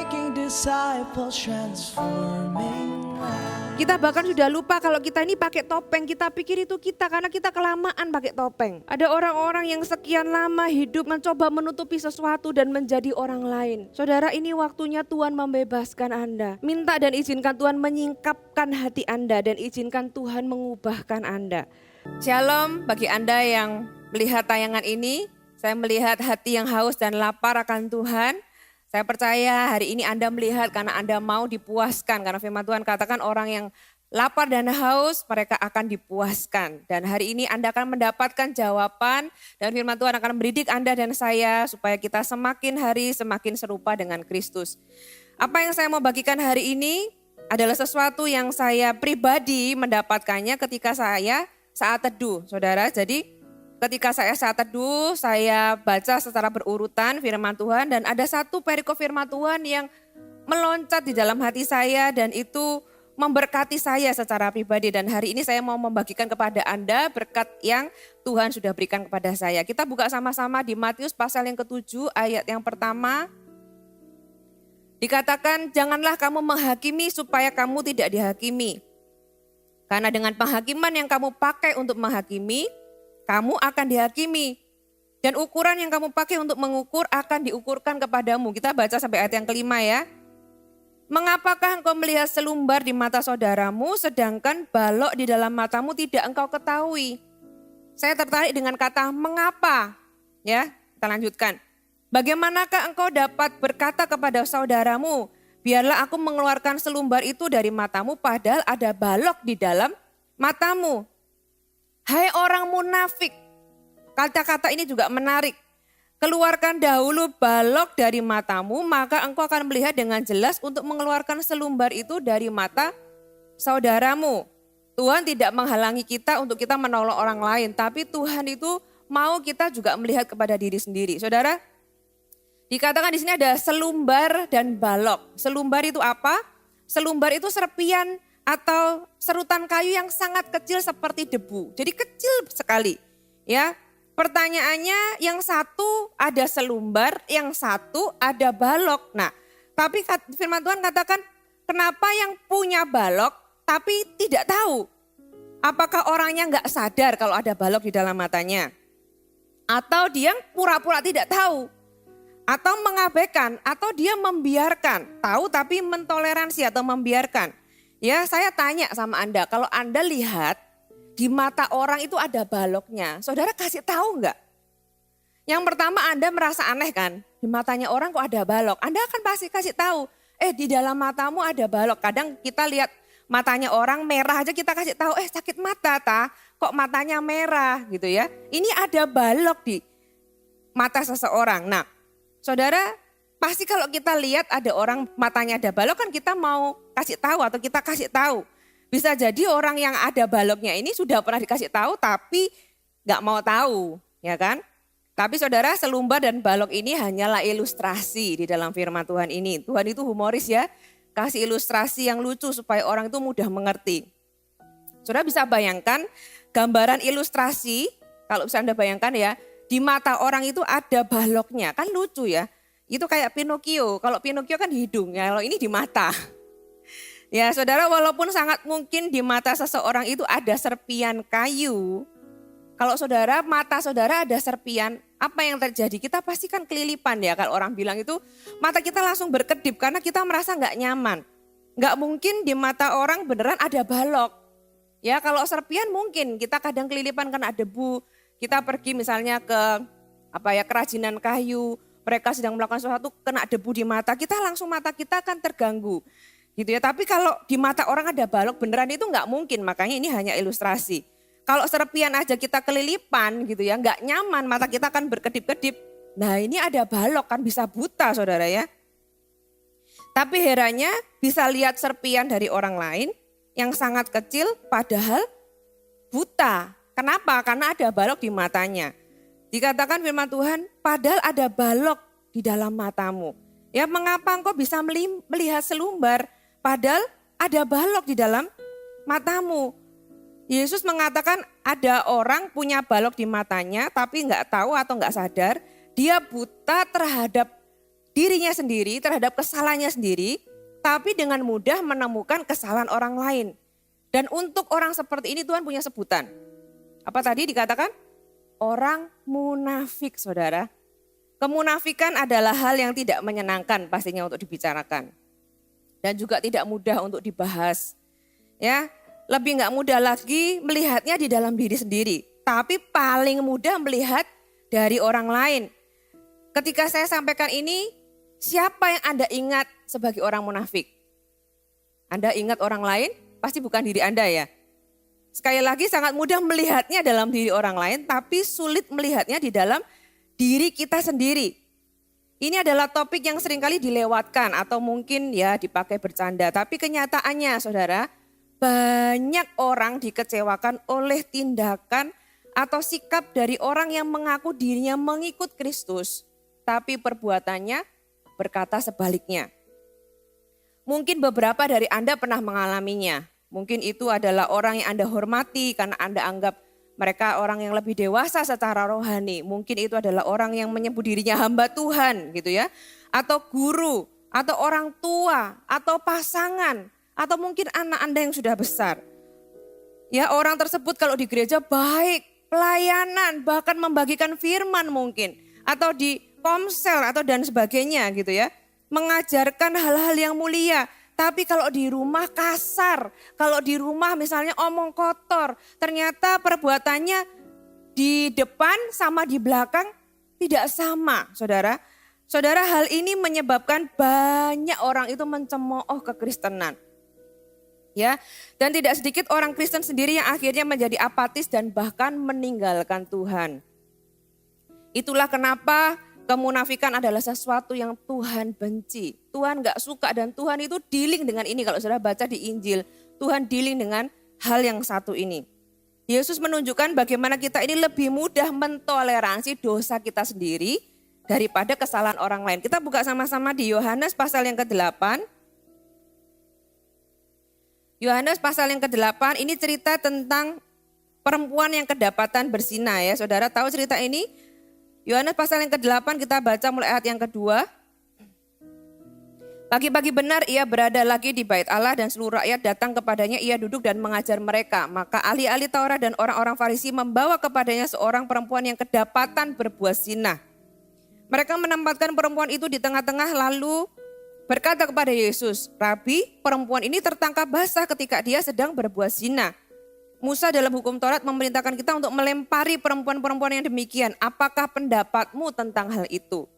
making disciples, transforming lives. Kita bahkan sudah lupa kalau kita ini pakai topeng, kita pikir itu kita karena kita kelamaan pakai topeng. Ada orang-orang yang sekian lama hidup mencoba menutupi sesuatu dan menjadi orang lain. Saudara, ini waktunya Tuhan membebaskan Anda. Minta dan izinkan Tuhan menyingkapkan hati Anda dan izinkan Tuhan mengubahkan Anda. Shalom bagi Anda yang melihat tayangan ini. Saya melihat hati yang haus dan lapar akan Tuhan. Saya percaya hari ini Anda melihat karena Anda mau dipuaskan. Karena firman Tuhan katakan orang yang lapar dan haus mereka akan dipuaskan. Dan hari ini Anda akan mendapatkan jawaban dan firman Tuhan akan mendidik Anda dan saya supaya kita semakin hari semakin serupa dengan Kristus. Apa yang saya mau bagikan hari ini adalah sesuatu yang saya pribadi mendapatkannya ketika saya saat teduh, saudara. Jadi ketika saya saat teduh, saya baca secara berurutan firman Tuhan dan ada satu perikop firman Tuhan yang meloncat di dalam hati saya dan itu memberkati saya secara pribadi. Dan hari ini saya mau membagikan kepada Anda berkat yang Tuhan sudah berikan kepada saya. Kita buka sama-sama di Matius pasal yang ke-7 ayat yang pertama. Dikatakan, janganlah kamu menghakimi supaya kamu tidak dihakimi. Karena dengan penghakiman yang kamu pakai untuk menghakimi, kamu akan dihakimi. Dan ukuran yang kamu pakai untuk mengukur akan diukurkan kepadamu. Kita baca sampai ayat yang kelima ya. Mengapakah engkau melihat selumbar di mata saudaramu sedangkan balok di dalam matamu tidak engkau ketahui? Saya tertarik dengan kata mengapa. Ya, kita lanjutkan. Bagaimanakah engkau dapat berkata kepada saudaramu, biarlah aku mengeluarkan selumbar itu dari matamu padahal ada balok di dalam matamu. Hai orang munafik, kata-kata ini juga menarik. Keluarkan dahulu balok dari matamu, maka engkau akan melihat dengan jelas untuk mengeluarkan selumbar itu dari mata saudaramu. Tuhan tidak menghalangi kita untuk kita menolong orang lain, tapi Tuhan itu mau kita juga melihat kepada diri sendiri. Saudara, dikatakan di sini ada selumbar dan balok. Selumbar itu apa? Selumbar itu serpian atau serutan kayu yang sangat kecil seperti debu. Jadi kecil sekali. Ya. Pertanyaannya yang satu ada selumbar, yang satu ada balok. Nah, tapi firman Tuhan katakan kenapa yang punya balok tapi tidak tahu? Apakah orangnya enggak sadar kalau ada balok di dalam matanya? Atau dia pura-pura tidak tahu? Atau mengabaikan? Atau dia membiarkan? Tahu tapi mentoleransi atau membiarkan? Ya, saya tanya sama Anda, kalau Anda lihat di mata orang itu ada baloknya, saudara kasih tahu enggak? Yang pertama Anda merasa aneh kan, di matanya orang kok ada balok. Anda akan pasti kasih tahu, di dalam matamu ada balok. Kadang kita lihat matanya orang merah aja kita kasih tahu, sakit mata kok matanya merah gitu ya. Ini ada balok di mata seseorang. Nah, saudara, pasti kalau kita lihat ada orang matanya ada balok kan kita mau kasih tahu atau kita kasih tahu. Bisa jadi orang yang ada baloknya ini sudah pernah dikasih tahu tapi gak mau tahu, ya kan? Tapi saudara, selumbar dan balok ini hanyalah ilustrasi di dalam firman Tuhan ini. Tuhan itu humoris ya, kasih ilustrasi yang lucu supaya orang itu mudah mengerti. Saudara bisa bayangkan gambaran ilustrasi, kalau bisa Anda bayangkan ya, di mata orang itu ada baloknya, kan lucu ya. Itu kayak Pinocchio, kalau Pinocchio kan di hidung, ya kalau ini di mata. Ya saudara, walaupun sangat mungkin di mata seseorang itu ada serpian kayu. Kalau saudara, mata saudara ada serpian, apa yang terjadi? Kita pasti kan kelilipan ya, kalau orang bilang itu mata kita langsung berkedip karena kita merasa gak nyaman. Gak mungkin di mata orang beneran ada balok. Ya kalau serpian mungkin, kita kadang kelilipan karena ada debu. Kita pergi misalnya ke kerajinan kayu, mereka sedang melakukan sesuatu kena debu di mata, kita langsung mata kita akan terganggu. Gitu ya. Tapi kalau di mata orang ada balok beneran itu nggak mungkin, makanya ini hanya ilustrasi. Kalau serpian aja kita kelilipan gitu ya, nggak nyaman, mata kita akan berkedip-kedip. Nah ini ada balok kan bisa buta saudara ya. Tapi herannya bisa lihat serpian dari orang lain yang sangat kecil padahal buta. Kenapa? Karena ada balok di matanya. Dikatakan firman Tuhan, padahal ada balok di dalam matamu. Ya mengapa engkau bisa melihat selumbar, padahal ada balok di dalam matamu. Yesus mengatakan ada orang punya balok di matanya tapi nggak tahu atau nggak sadar, dia buta terhadap dirinya sendiri, terhadap kesalahannya sendiri, tapi dengan mudah menemukan kesalahan orang lain. Dan untuk orang seperti ini Tuhan punya sebutan. Apa tadi dikatakan? Orang munafik, saudara. Kemunafikan adalah hal yang tidak menyenangkan pastinya untuk dibicarakan. Dan juga tidak mudah untuk dibahas. Ya, lebih nggak mudah lagi melihatnya di dalam diri sendiri. Tapi paling mudah melihat dari orang lain. Ketika saya sampaikan ini, siapa yang Anda ingat sebagai orang munafik? Anda ingat orang lain? Pasti bukan diri Anda ya. Sekali lagi sangat mudah melihatnya dalam diri orang lain, tapi sulit melihatnya di dalam diri kita sendiri. Ini adalah topik yang seringkali dilewatkan atau mungkin ya dipakai bercanda. Tapi kenyataannya saudara, banyak orang dikecewakan oleh tindakan atau sikap dari orang yang mengaku dirinya mengikut Kristus. Tapi perbuatannya berkata sebaliknya. Mungkin beberapa dari Anda pernah mengalaminya. Mungkin itu adalah orang yang Anda hormati karena Anda anggap mereka orang yang lebih dewasa secara rohani. Mungkin itu adalah orang yang menyebut dirinya hamba Tuhan gitu ya. Atau guru, atau orang tua, atau pasangan. Atau mungkin anak Anda yang sudah besar. Ya, orang tersebut kalau di gereja baik, pelayanan, bahkan membagikan firman mungkin. Atau di komsel atau dan sebagainya gitu ya. Mengajarkan hal-hal yang mulia. Tapi kalau di rumah kasar, kalau di rumah misalnya omong kotor, ternyata perbuatannya di depan sama di belakang tidak sama, saudara. Saudara, hal ini menyebabkan banyak orang itu mencemooh kekristenan. Ya, dan tidak sedikit orang Kristen sendiri yang akhirnya menjadi apatis dan bahkan meninggalkan Tuhan. Itulah kenapa kemunafikan adalah sesuatu yang Tuhan benci. Tuhan gak suka dan Tuhan itu dealing dengan ini. Kalau saudara baca di Injil, Tuhan dealing dengan hal yang satu ini. Yesus menunjukkan bagaimana kita ini lebih mudah mentoleransi dosa kita sendiri daripada kesalahan orang lain. Kita buka sama-sama di Yohanes pasal yang ke-8. Yohanes pasal yang ke-8 ini cerita tentang perempuan yang kedapatan berzina ya. Saudara tahu cerita ini? Yohanes pasal yang ke-8 kita baca mulai ayat yang kedua. Pagi-pagi benar ia berada lagi di bait Allah dan seluruh rakyat datang kepadanya, ia duduk dan mengajar mereka. Maka ahli-ahli Taurat dan orang-orang Farisi membawa kepadanya seorang perempuan yang kedapatan berbuat zina. Mereka menempatkan perempuan itu di tengah-tengah lalu berkata kepada Yesus, "Rabi, perempuan ini tertangkap basah ketika dia sedang berbuat zina. Musa dalam hukum Taurat memerintahkan kita untuk melempari perempuan-perempuan yang demikian. Apakah pendapatmu tentang hal itu?"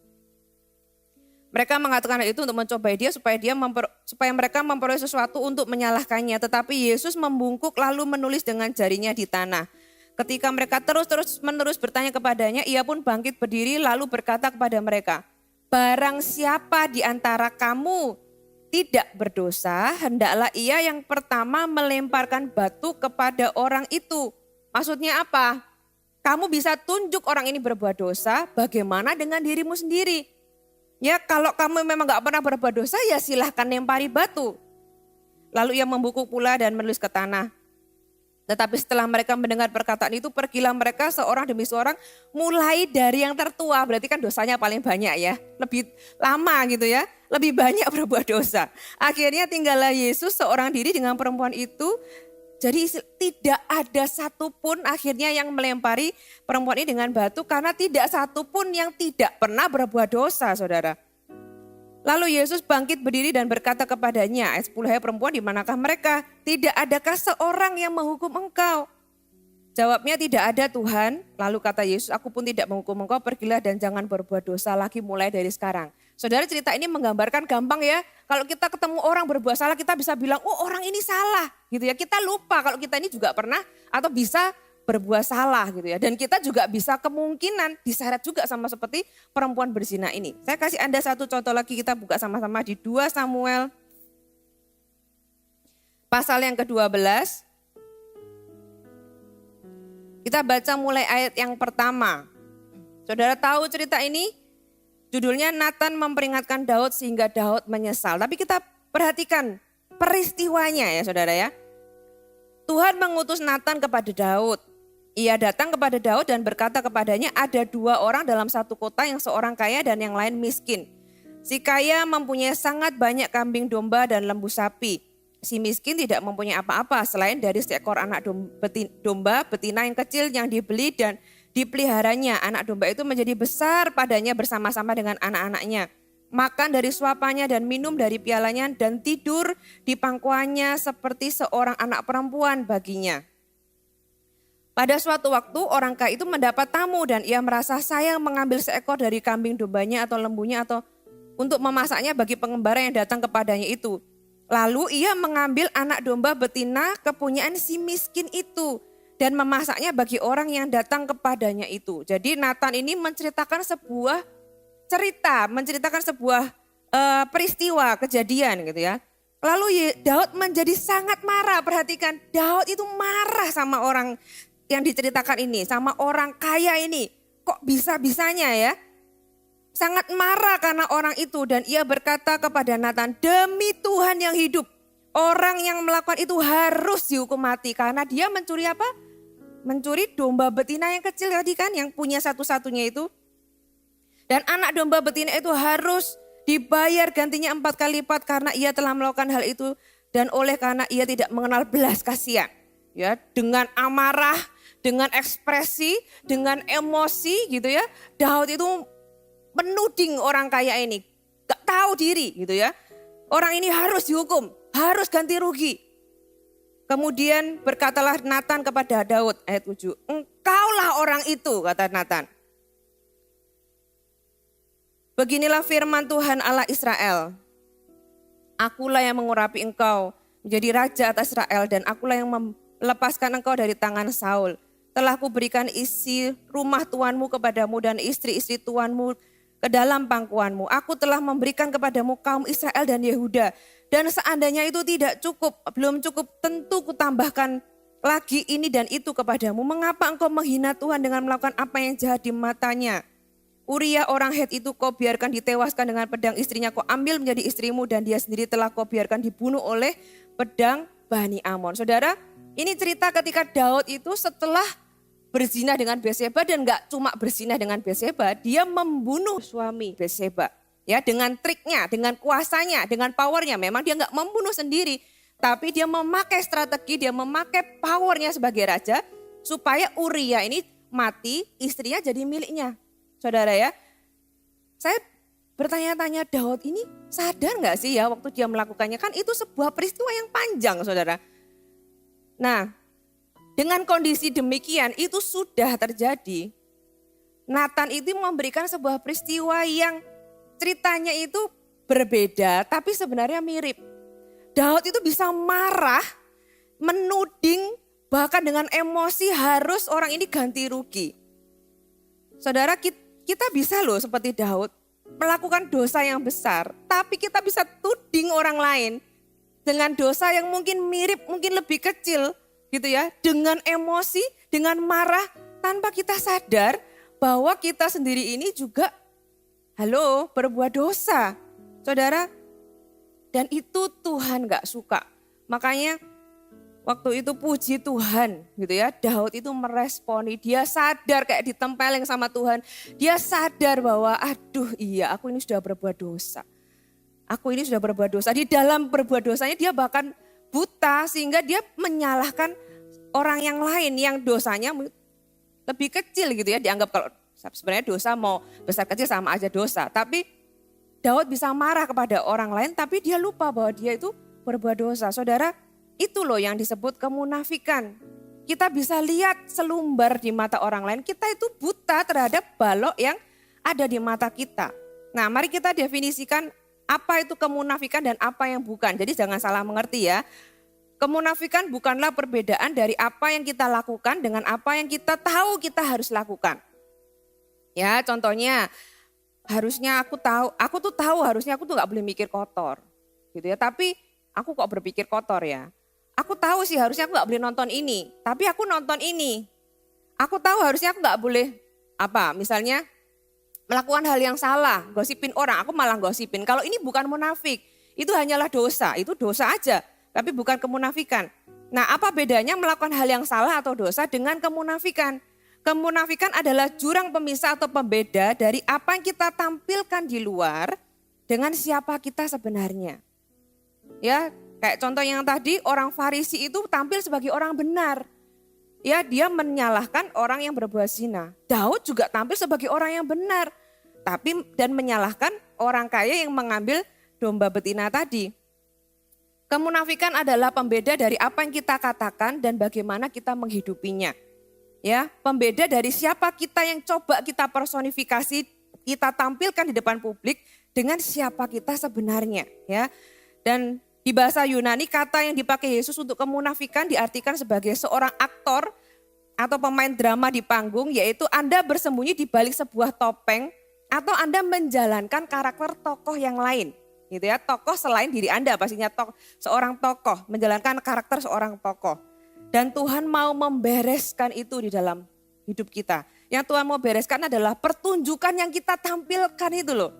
Mereka mengatakan hal itu untuk mencobai dia supaya mereka memperoleh sesuatu untuk menyalahkannya. Tetapi Yesus membungkuk lalu menulis dengan jarinya di tanah. Ketika mereka terus-menerus bertanya kepadanya, ia pun bangkit berdiri lalu berkata kepada mereka, "Barang siapa di antara kamu tidak berdosa, hendaklah ia yang pertama melemparkan batu kepada orang itu." Maksudnya apa? Kamu bisa tunjuk orang ini berbuat dosa, bagaimana dengan dirimu sendiri? Ya kalau kamu memang gak pernah berbuat dosa, ya silahkan lempari batu. Lalu ia membungkuk pula dan menulis ke tanah. Tetapi setelah mereka mendengar perkataan itu, pergilah mereka seorang demi seorang, mulai dari yang tertua, berarti kan dosanya paling banyak ya, lebih lama gitu ya, lebih banyak berbuat dosa. Akhirnya tinggallah Yesus seorang diri dengan perempuan itu, jadi tidak ada satupun akhirnya yang melempari perempuan ini dengan batu, karena tidak satupun yang tidak pernah berbuat dosa, saudara. Lalu Yesus bangkit berdiri dan berkata kepadanya, ayat 10, "Hai perempuan, di manakah mereka? Tidak adakah seorang yang menghukum engkau?" Jawabnya, "Tidak ada Tuhan." Lalu kata Yesus, "Aku pun tidak menghukum engkau, pergilah dan jangan berbuat dosa lagi mulai dari sekarang." Saudara, cerita ini menggambarkan gampang ya. Kalau kita ketemu orang berbuat salah, kita bisa bilang, "Oh, orang ini salah." Gitu ya. Kita lupa kalau kita ini juga pernah atau bisa berbuat salah gitu ya. Dan kita juga bisa kemungkinan diseret juga sama seperti perempuan berzina ini. Saya kasih Anda satu contoh lagi, kita buka sama-sama di 2 Samuel pasal yang ke-12. Kita baca mulai ayat yang pertama. Saudara tahu cerita ini? Judulnya Nathan memperingatkan Daud sehingga Daud menyesal. Tapi kita perhatikan peristiwanya ya saudara ya. Tuhan mengutus Nathan kepada Daud. Ia datang kepada Daud dan berkata kepadanya, ada 2 orang dalam satu kota, yang seorang kaya dan yang lain miskin. Si kaya mempunyai sangat banyak kambing domba dan lembu sapi. Si miskin tidak mempunyai apa-apa selain dari seekor anak domba betina yang kecil yang dibeli dan dipeliharanya. Anak domba itu menjadi besar padanya bersama-sama dengan anak-anaknya. Makan dari suapannya dan minum dari pialanya dan tidur di pangkuannya seperti seorang anak perempuan baginya. Pada suatu waktu orang kaya itu mendapat tamu dan ia merasa sayang mengambil seekor dari kambing dombanya atau lembunya atau untuk memasaknya bagi pengembara yang datang kepadanya itu. Lalu ia mengambil anak domba betina kepunyaan si miskin itu dan memasaknya bagi orang yang datang kepadanya itu. Jadi Nathan ini menceritakan sebuah cerita, menceritakan sebuah peristiwa, kejadian gitu ya. Lalu Daud menjadi sangat marah, perhatikan Daud itu marah sama orang yang diceritakan ini, sama orang kaya ini. Kok bisa-bisanya ya? Sangat marah karena orang itu dan ia berkata kepada Nathan, demi Tuhan yang hidup, orang yang melakukan itu harus dihukum mati karena dia mencuri apa? Mencuri domba betina yang kecil tadi kan, yang punya satu-satunya itu. Dan anak domba betina itu harus dibayar gantinya 4 kali lipat karena ia telah melakukan hal itu dan oleh karena ia tidak mengenal belas kasihan. Ya, dengan amarah, dengan ekspresi, dengan emosi gitu ya, Daud itu menuding orang kaya ini, gak tahu diri gitu ya. Orang ini harus dihukum, harus ganti rugi. Kemudian berkatalah Nathan kepada Daud, ayat 7, engkaulah orang itu, kata Nathan. Beginilah firman Tuhan Allah Israel, akulah yang mengurapi engkau menjadi raja atas Israel dan akulah yang melepaskan engkau dari tangan Saul. Telah kuberikan isi rumah tuanmu kepadamu dan istri-istri tuanmu ke dalam pangkuanmu. Aku telah memberikan kepadamu kaum Israel dan Yehuda. Dan seandainya itu tidak cukup, belum cukup, tentu kutambahkan lagi ini dan itu kepadamu. Mengapa engkau menghina Tuhan dengan melakukan apa yang jahat di matanya? Uria orang Het itu kau biarkan ditewaskan dengan pedang, istrinya kau ambil menjadi istrimu dan dia sendiri telah kau biarkan dibunuh oleh pedang Bani Amon. Saudara, ini cerita ketika Daud itu setelah berzina dengan Batseba dan gak cuma berzina dengan Batseba, dia membunuh suami Batseba. Ya, dengan triknya, dengan kuasanya, dengan powernya. Memang dia gak membunuh sendiri, tapi dia memakai strategi, dia memakai powernya sebagai raja supaya Uria ini mati, istrinya jadi miliknya. Saudara ya, saya bertanya-tanya Daud ini sadar gak sih ya waktu dia melakukannya? Kan itu sebuah peristiwa yang panjang saudara. Nah, dengan kondisi demikian itu sudah terjadi. Nathan itu memberikan sebuah peristiwa yang ceritanya itu berbeda tapi sebenarnya mirip. Daud itu bisa marah, menuding, bahkan dengan emosi harus orang ini ganti rugi. Saudara, kita bisa loh seperti Daud melakukan dosa yang besar, tapi kita bisa tuding orang lain dengan dosa yang mungkin mirip, mungkin lebih kecil. Gitu ya, dengan emosi, dengan marah, tanpa kita sadar bahwa kita sendiri ini juga, berbuat dosa. Saudara, dan itu Tuhan gak suka. Makanya waktu itu puji Tuhan gitu ya, Daud itu meresponi, dia sadar kayak ditempeleng sama Tuhan. Dia sadar bahwa aduh iya aku ini sudah berbuat dosa. Aku ini sudah berbuat dosa. Di dalam berbuat dosanya dia bahkan buta sehingga dia menyalahkan orang yang lain yang dosanya lebih kecil gitu ya. Dianggap kalau sebenarnya dosa mau besar kecil sama aja dosa. Tapi Daud bisa marah kepada orang lain tapi dia lupa bahwa dia itu berbuat dosa. Saudara, itu loh yang disebut kemunafikan. Kita bisa lihat selumbar di mata orang lain, kita itu buta terhadap balok yang ada di mata kita. Nah, mari kita definisikan apa itu kemunafikan dan apa yang bukan. Jadi jangan salah mengerti ya. Kemunafikan bukanlah perbedaan dari apa yang kita lakukan dengan apa yang kita tahu kita harus lakukan. Ya, contohnya harusnya aku tuh tahu harusnya aku tuh gak boleh mikir kotor. Gitu ya, tapi aku kok berpikir kotor ya. Aku tahu sih harusnya aku gak boleh nonton ini, tapi aku nonton ini. Aku tahu harusnya aku gak boleh misalnya melakukan hal yang salah, gosipin orang, aku malah gosipin. Kalau ini bukan munafik, itu hanyalah dosa, itu dosa aja, tapi bukan kemunafikan. Nah, apa bedanya melakukan hal yang salah atau dosa dengan kemunafikan? Kemunafikan adalah jurang pemisah atau pembeda dari apa yang kita tampilkan di luar dengan siapa kita sebenarnya. Ya, kayak contoh yang tadi, orang Farisi itu tampil sebagai orang benar. Ya, dia menyalahkan orang yang berbuat zina. Daud juga tampil sebagai orang yang benar, tapi dan menyalahkan orang kaya yang mengambil domba betina tadi. Kemunafikan adalah pembeda dari apa yang kita katakan dan bagaimana kita menghidupinya. Ya, pembeda dari siapa kita yang coba kita personifikasi, kita tampilkan di depan publik dengan siapa kita sebenarnya, ya. Dan di bahasa Yunani kata yang dipakai Yesus untuk kemunafikan diartikan sebagai seorang aktor atau pemain drama di panggung, yaitu Anda bersembunyi di balik sebuah topeng atau Anda menjalankan karakter tokoh yang lain. Gitu ya, tokoh selain diri Anda, pastinya seorang tokoh, menjalankan karakter seorang tokoh. Dan Tuhan mau membereskan itu di dalam hidup kita. Yang Tuhan mau bereskan adalah pertunjukan yang kita tampilkan itu loh.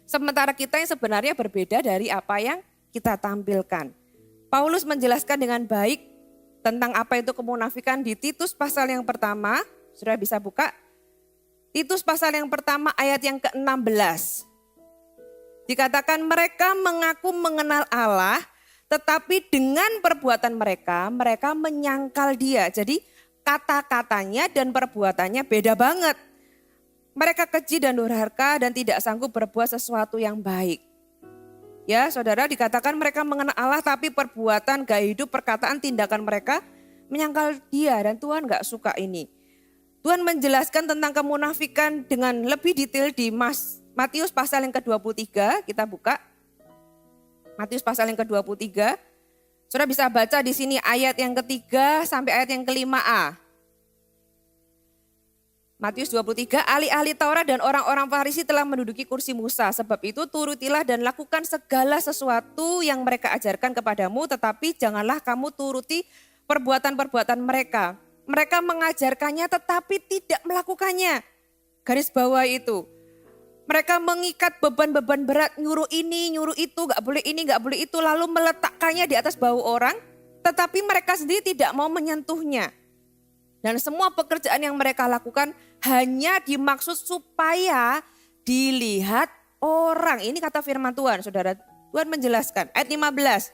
Sementara kita yang sebenarnya berbeda dari apa yang kita tampilkan. Paulus menjelaskan dengan baik tentang apa itu kemunafikan di Titus pasal yang pertama. Sudah bisa buka? Titus pasal yang pertama ayat yang ke-16. Dikatakan mereka mengaku mengenal Allah, tetapi dengan perbuatan mereka menyangkal dia. Jadi kata-katanya dan perbuatannya beda banget. Mereka keji dan durhaka dan tidak sanggup berbuat sesuatu yang baik. Ya saudara, dikatakan mereka mengenal Allah tapi perbuatan, gaya hidup, perkataan, tindakan mereka menyangkal dia dan Tuhan gak suka ini. Tuhan menjelaskan tentang kemunafikan dengan lebih detail di Matius pasal yang ke-23, kita buka. Matius pasal yang ke-23. Saudara bisa baca di sini ayat yang ketiga sampai ayat yang ke-5a. Matius 23, ahli-ahli Taurat dan orang-orang Farisi telah menduduki kursi Musa. Sebab itu turutilah dan lakukan segala sesuatu yang mereka ajarkan kepadamu, tetapi janganlah kamu turuti perbuatan-perbuatan mereka. Mereka mengajarkannya tetapi tidak melakukannya. Garis bawah itu. Mereka mengikat beban-beban berat, nyuruh ini, nyuruh itu, gak boleh ini, gak boleh itu, lalu meletakkannya di atas bahu orang, tetapi mereka sendiri tidak mau menyentuhnya. Dan semua pekerjaan yang mereka lakukan hanya dimaksud supaya dilihat orang. Ini kata firman Tuhan, saudara. Tuhan menjelaskan, ayat 15.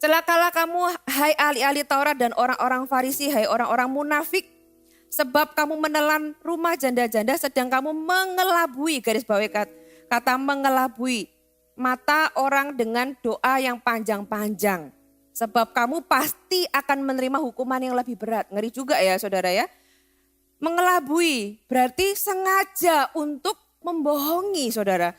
Celakalah kamu, hai ahli-ahli Taurat dan orang-orang Farisi, hai orang-orang munafik, sebab kamu menelan rumah janda-janda sedang kamu mengelabui, garis bawah kata mengelabui, mata orang dengan doa yang panjang-panjang. Sebab kamu pasti akan menerima hukuman yang lebih berat. Ngeri juga ya saudara ya. Mengelabui berarti sengaja untuk membohongi saudara.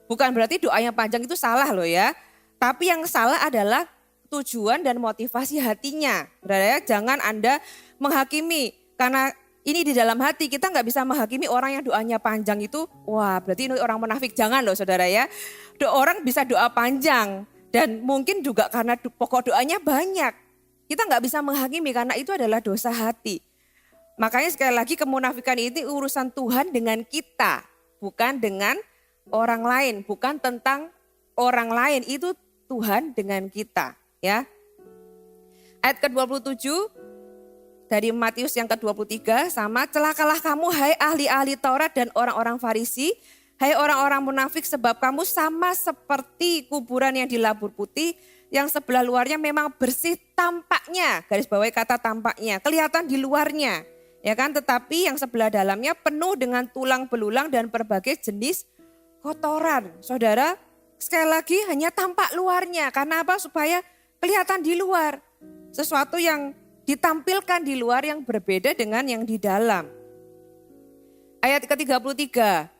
Bukan berarti doa yang panjang itu salah loh ya. Tapi yang salah adalah tujuan dan motivasi hatinya. Saudara ya, jangan Anda menghakimi. Karena ini di dalam hati, kita nggak bisa menghakimi orang yang doanya panjang itu, wah berarti ini orang munafik. Jangan loh saudara ya. Orang bisa doa panjang dan mungkin juga karena pokok doanya banyak. Kita nggak bisa menghakimi karena itu adalah dosa hati. Makanya sekali lagi kemunafikan ini urusan Tuhan dengan kita, bukan dengan orang lain, bukan tentang orang lain, itu Tuhan dengan kita ya. Ayat ke-27 dari Matius yang ke-23 sama, celakalah kamu hai ahli-ahli Taurat dan orang-orang Farisi, hai orang-orang munafik sebab kamu sama seperti kuburan yang dilabur putih, yang sebelah luarnya memang bersih tampaknya, garis bawahi kata tampaknya, kelihatan di luarnya, ya kan, tetapi yang sebelah dalamnya penuh dengan tulang belulang dan berbagai jenis kotoran. Saudara, sekali lagi hanya tampak luarnya, karena apa? Supaya kelihatan di luar, sesuatu yang ditampilkan di luar yang berbeda dengan yang di dalam. Ayat ke-33,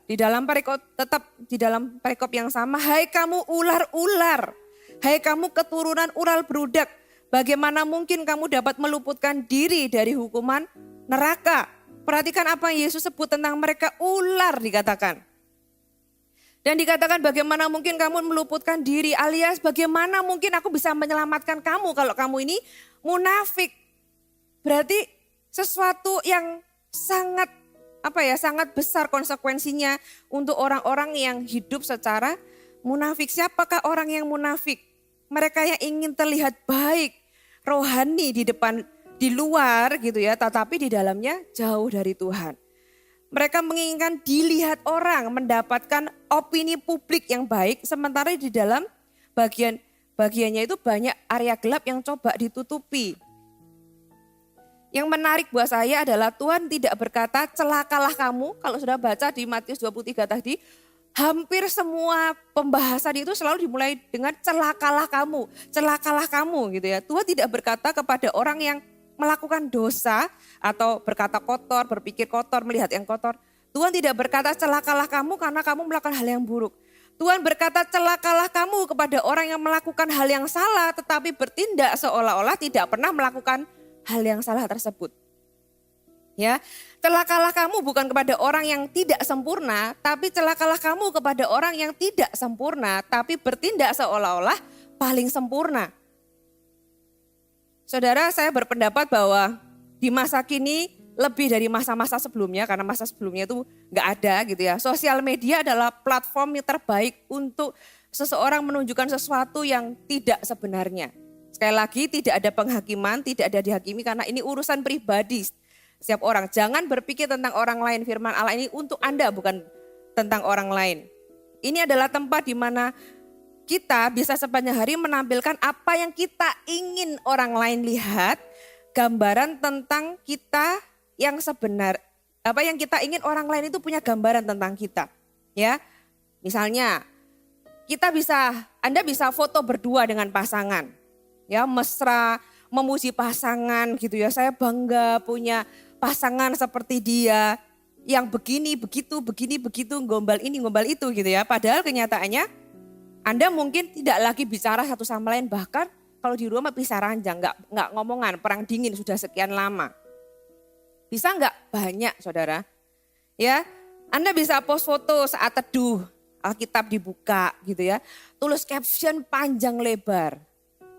di dalam perikop, tetap di dalam perikop yang sama, hai kamu ular-ular, hai kamu keturunan ular berudak, bagaimana mungkin kamu dapat meluputkan diri dari hukuman neraka? Perhatikan apa yang Yesus sebut tentang mereka, ular dikatakan. Dan dikatakan bagaimana mungkin kamu meluputkan diri, alias bagaimana mungkin aku bisa menyelamatkan kamu kalau kamu ini munafik. Berarti sesuatu yang sangat sangat besar konsekuensinya untuk orang-orang yang hidup secara munafik. Siapakah orang yang munafik? Mereka yang ingin terlihat baik, rohani di depan, di luar gitu ya, tetapi di dalamnya jauh dari Tuhan. Mereka menginginkan dilihat orang, mendapatkan opini publik yang baik, sementara di dalam bagiannya itu banyak area gelap yang coba ditutupi. Yang menarik buat saya adalah Tuhan tidak berkata celakalah kamu. Kalau sudah baca di Matius 23 tadi, hampir semua pembahasan itu selalu dimulai dengan celakalah kamu gitu ya. Tuhan tidak berkata kepada orang yang melakukan dosa atau berkata kotor, berpikir kotor, melihat yang kotor. Tuhan tidak berkata celakalah kamu karena kamu melakukan hal yang buruk. Tuhan berkata celakalah kamu kepada orang yang melakukan hal yang salah tetapi bertindak seolah-olah tidak pernah melakukan hal yang salah tersebut. Ya, celakalah kamu bukan kepada orang yang tidak sempurna, tapi celakalah kamu kepada orang yang tidak sempurna, tapi bertindak seolah-olah paling sempurna. Saudara, saya berpendapat bahwa di masa kini lebih dari masa-masa sebelumnya, karena masa sebelumnya itu nggak ada gitu ya. Sosial media adalah platform yang terbaik untuk seseorang menunjukkan sesuatu yang tidak sebenarnya. Sekali lagi tidak ada penghakiman, tidak ada dihakimi karena ini urusan pribadi setiap orang. Jangan berpikir tentang orang lain, firman Allah ini untuk Anda bukan tentang orang lain. Ini adalah tempat di mana kita bisa sepanjang hari menampilkan apa yang kita ingin orang lain lihat, gambaran tentang kita yang sebenar, apa yang kita ingin orang lain itu punya gambaran tentang kita. Ya, misalnya Anda bisa foto berdua dengan pasangan. Ya, mesra, memuji pasangan gitu ya. Saya bangga punya pasangan seperti dia yang begini, begitu, gombal ini, gombal itu gitu ya. Padahal kenyataannya Anda mungkin tidak lagi bicara satu sama lain. Bahkan kalau di rumah pisah ranjang, nggak ngomongan, perang dingin sudah sekian lama. Bisa nggak? Banyak saudara. Ya, Anda bisa post foto saat teduh, Alkitab dibuka gitu ya. Tulis caption panjang lebar.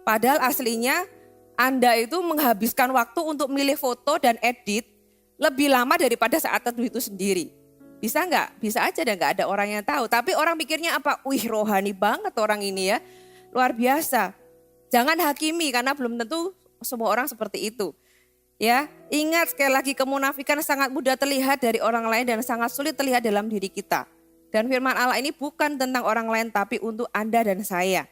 Padahal aslinya Anda itu menghabiskan waktu untuk milih foto dan edit lebih lama daripada saat teduh itu sendiri. Bisa nggak? Bisa aja dan nggak ada orang yang tahu. Tapi orang pikirnya apa? Wih, rohani banget orang ini ya. Luar biasa. Jangan hakimi karena belum tentu semua orang seperti itu. Ya, ingat sekali lagi kemunafikan sangat mudah terlihat dari orang lain dan sangat sulit terlihat dalam diri kita. Dan firman Allah ini bukan tentang orang lain tapi untuk Anda dan saya.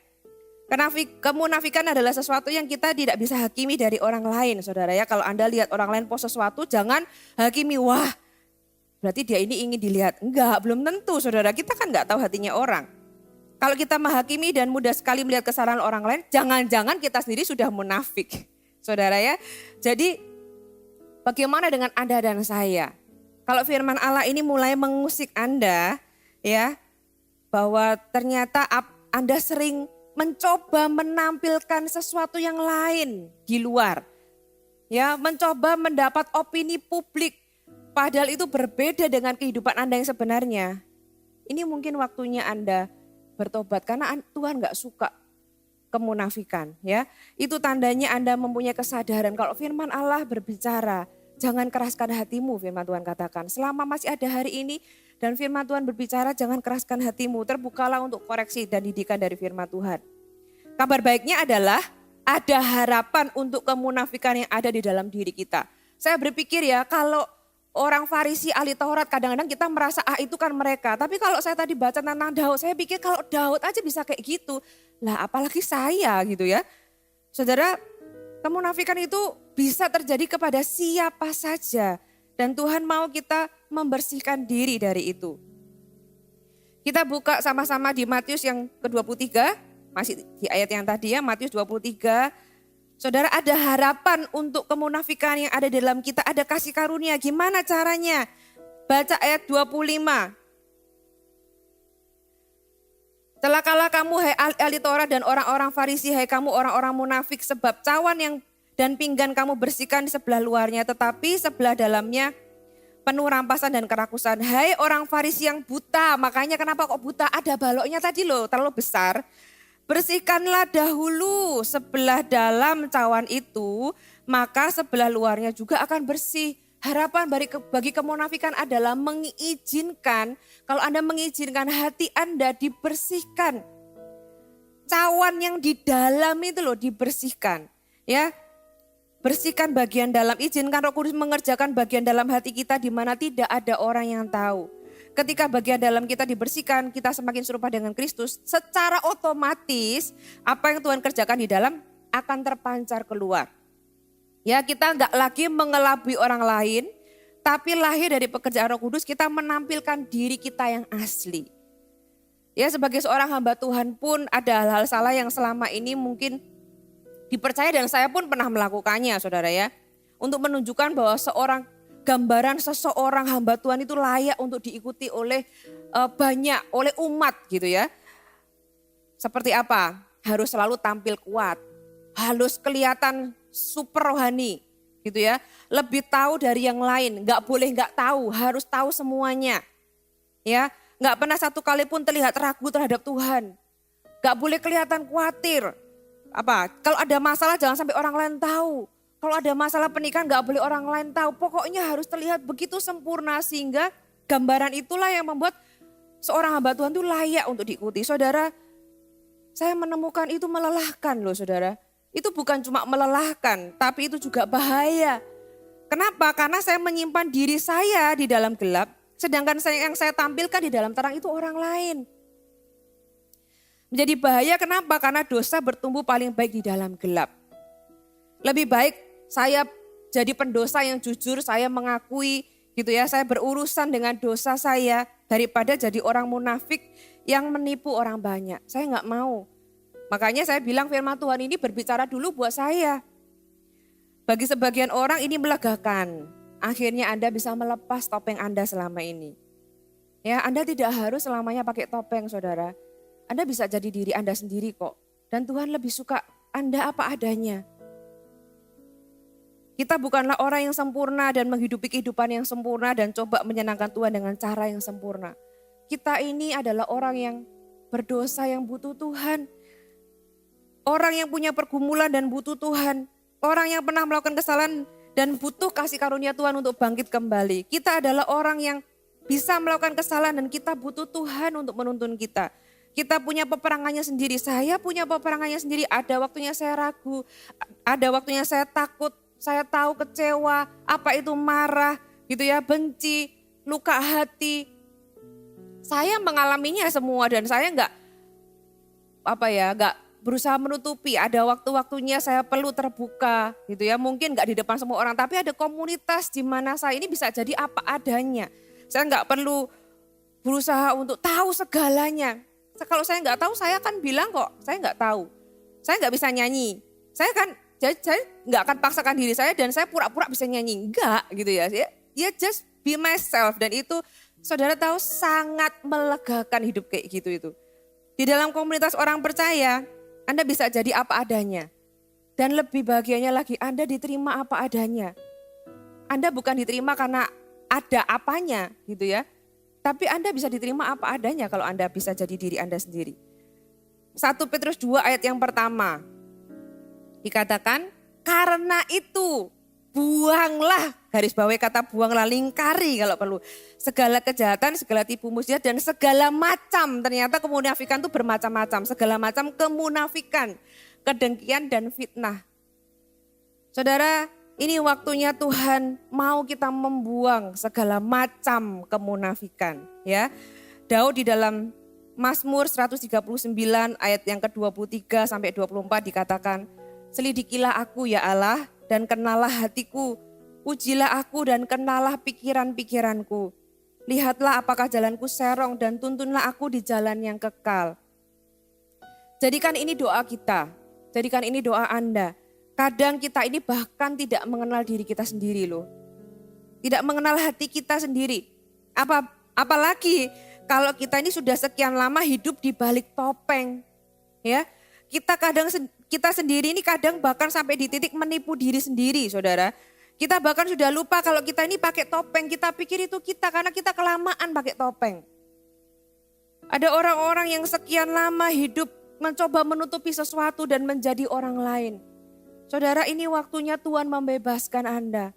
Kemunafikan adalah sesuatu yang kita tidak bisa hakimi dari orang lain, saudara ya. Kalau Anda lihat orang lain post sesuatu, jangan hakimi, wah berarti dia ini ingin dilihat. Enggak, belum tentu saudara, kita kan enggak tahu hatinya orang. Kalau kita menghakimi dan mudah sekali melihat kesalahan orang lain, jangan-jangan kita sendiri sudah munafik, saudara ya. Jadi bagaimana dengan Anda dan saya? Kalau firman Allah ini mulai mengusik Anda, ya, bahwa ternyata Anda sering mencoba menampilkan sesuatu yang lain di luar. Ya, mencoba mendapat opini publik. Padahal itu berbeda dengan kehidupan Anda yang sebenarnya. Ini mungkin waktunya Anda bertobat karena Tuhan gak suka kemunafikan. Ya, itu tandanya Anda mempunyai kesadaran kalau firman Allah berbicara. Jangan keraskan hatimu, firman Tuhan katakan. Selama masih ada hari ini dan firman Tuhan berbicara, jangan keraskan hatimu. Terbukalah untuk koreksi dan didikan dari firman Tuhan. Kabar baiknya adalah ada harapan untuk kemunafikan yang ada di dalam diri kita. Saya berpikir ya, kalau orang Farisi ahli Taurat kadang-kadang kita merasa itu kan mereka. Tapi kalau saya tadi baca tentang Daud, saya pikir kalau Daud aja bisa kayak gitu. Lah apalagi saya gitu ya. Saudara, kemunafikan itu bisa terjadi kepada siapa saja. Dan Tuhan mau kita membersihkan diri dari itu. Kita buka sama-sama di Matius yang ke-23. Masih di ayat yang tadi ya, Matius 23. Saudara, ada harapan untuk kemunafikan yang ada dalam kita. Ada kasih karunia. Gimana caranya? Baca ayat 25. Celakalah kamu hai ahli Taurat dan orang-orang Farisi, hai kamu orang-orang munafik, sebab cawan yang dan pinggan kamu bersihkan di sebelah luarnya, tetapi sebelah dalamnya penuh rampasan dan kerakusan. Hai orang Farisi yang buta, makanya kenapa kok buta? Ada baloknya tadi loh, terlalu besar. Bersihkanlah dahulu sebelah dalam cawan itu, maka sebelah luarnya juga akan bersih. Harapan bagi kemunafikan adalah mengizinkan, kalau Anda mengizinkan hati Anda dibersihkan. Cawan yang di dalam itu loh dibersihkan. Ya, Bersihkan bagian dalam, izinkan Roh Kudus mengerjakan bagian dalam hati kita di mana tidak ada orang yang tahu. Ketika bagian dalam kita dibersihkan, kita semakin serupa dengan Kristus, secara otomatis apa yang Tuhan kerjakan di dalam akan terpancar keluar. Ya, kita nggak lagi mengelabui orang lain, tapi lahir dari pekerjaan Roh Kudus kita menampilkan diri kita yang asli. Ya, sebagai seorang hamba Tuhan pun ada hal-hal salah yang selama ini mungkin dipercaya dan saya pun pernah melakukannya, saudara ya. Untuk menunjukkan bahwa gambaran seseorang hamba Tuhan itu layak untuk diikuti oleh oleh umat gitu ya. Seperti apa? Harus selalu tampil kuat, harus kelihatan super rohani gitu ya. Lebih tahu dari yang lain, nggak boleh nggak tahu, harus tahu semuanya. Ya, nggak pernah satu kali pun terlihat ragu terhadap Tuhan. Nggak boleh kelihatan khawatir. Kalau ada masalah jangan sampai orang lain tahu. Kalau ada masalah pernikahan nggak boleh orang lain tahu. Pokoknya harus terlihat begitu sempurna sehingga gambaran itulah yang membuat seorang hamba Tuhan itu layak untuk diikuti. Saudara, saya menemukan itu melelahkan loh saudara. Itu bukan cuma melelahkan, tapi itu juga bahaya. Kenapa? Karena saya menyimpan diri saya di dalam gelap, sedangkan yang saya tampilkan di dalam terang itu orang lain. Menjadi bahaya kenapa? Karena dosa bertumbuh paling baik di dalam gelap. Lebih baik saya jadi pendosa yang jujur, saya mengakui gitu ya, saya berurusan dengan dosa saya daripada jadi orang munafik yang menipu orang banyak. Saya nggak mau. Makanya saya bilang firman Tuhan ini berbicara dulu buat saya. Bagi sebagian orang ini melegakan. Akhirnya Anda bisa melepas topeng Anda selama ini. Ya, Anda tidak harus selamanya pakai topeng saudara. Anda bisa jadi diri Anda sendiri kok. Dan Tuhan lebih suka Anda apa adanya. Kita bukanlah orang yang sempurna dan menghidupi kehidupan yang sempurna dan coba menyenangkan Tuhan dengan cara yang sempurna. Kita ini adalah orang yang berdosa yang butuh Tuhan. Orang yang punya pergumulan dan butuh Tuhan. Orang yang pernah melakukan kesalahan dan butuh kasih karunia Tuhan untuk bangkit kembali. Kita adalah orang yang bisa melakukan kesalahan dan kita butuh Tuhan untuk menuntun kita. Kita punya peperangannya sendiri, saya punya peperangannya sendiri. Ada waktunya saya ragu, ada waktunya saya takut, saya tahu kecewa, apa itu marah, gitu ya, benci, luka hati. Saya mengalaminya semua dan saya nggak berusaha menutupi. Ada waktu-waktunya saya perlu terbuka, gitu ya. Mungkin nggak di depan semua orang, tapi ada komunitas di mana saya ini bisa jadi apa adanya. Saya nggak perlu berusaha untuk tahu segalanya. Kalau saya nggak tahu, saya akan bilang kok, saya nggak tahu. Saya nggak bisa nyanyi. Saya nggak akan paksakan diri saya dan saya pura-pura bisa nyanyi. Enggak gitu ya. Ya just be myself. Dan itu saudara tahu sangat melegakan hidup kayak gitu itu. Di dalam komunitas orang percaya, Anda bisa jadi apa adanya. Dan lebih bahagianya lagi, Anda diterima apa adanya. Anda bukan diterima karena ada apanya gitu ya. Tapi Anda bisa diterima apa adanya kalau Anda bisa jadi diri Anda sendiri. 1 Petrus 2 ayat yang pertama. Dikatakan, karena itu buanglah, garis bawahi kata buanglah, lingkari kalau perlu. Segala kejahatan, segala tipu muslihat dan segala macam. Ternyata kemunafikan itu bermacam-macam. Segala macam kemunafikan, kedengkian dan fitnah. Saudara, ini waktunya Tuhan mau kita membuang segala macam kemunafikan. Ya, Daud di dalam Mazmur 139 ayat yang ke-23 sampai 24 dikatakan, selidikilah aku ya Allah dan kenalah hatiku, ujilah aku dan kenalah pikiran-pikiranku. Lihatlah apakah jalanku serong dan tuntunlah aku di jalan yang kekal. Jadikan ini doa kita, jadikan ini doa Anda. Kadang kita ini bahkan tidak mengenal diri kita sendiri loh. Tidak mengenal hati kita sendiri. Apalagi kalau kita ini sudah sekian lama hidup di balik topeng. Ya, kita sendiri ini kadang bahkan sampai di titik menipu diri sendiri, saudara. Kita bahkan sudah lupa kalau kita ini pakai topeng, kita pikir itu kita karena kita kelamaan pakai topeng. Ada orang-orang yang sekian lama hidup mencoba menutupi sesuatu dan menjadi orang lain. Saudara, ini waktunya Tuhan membebaskan Anda.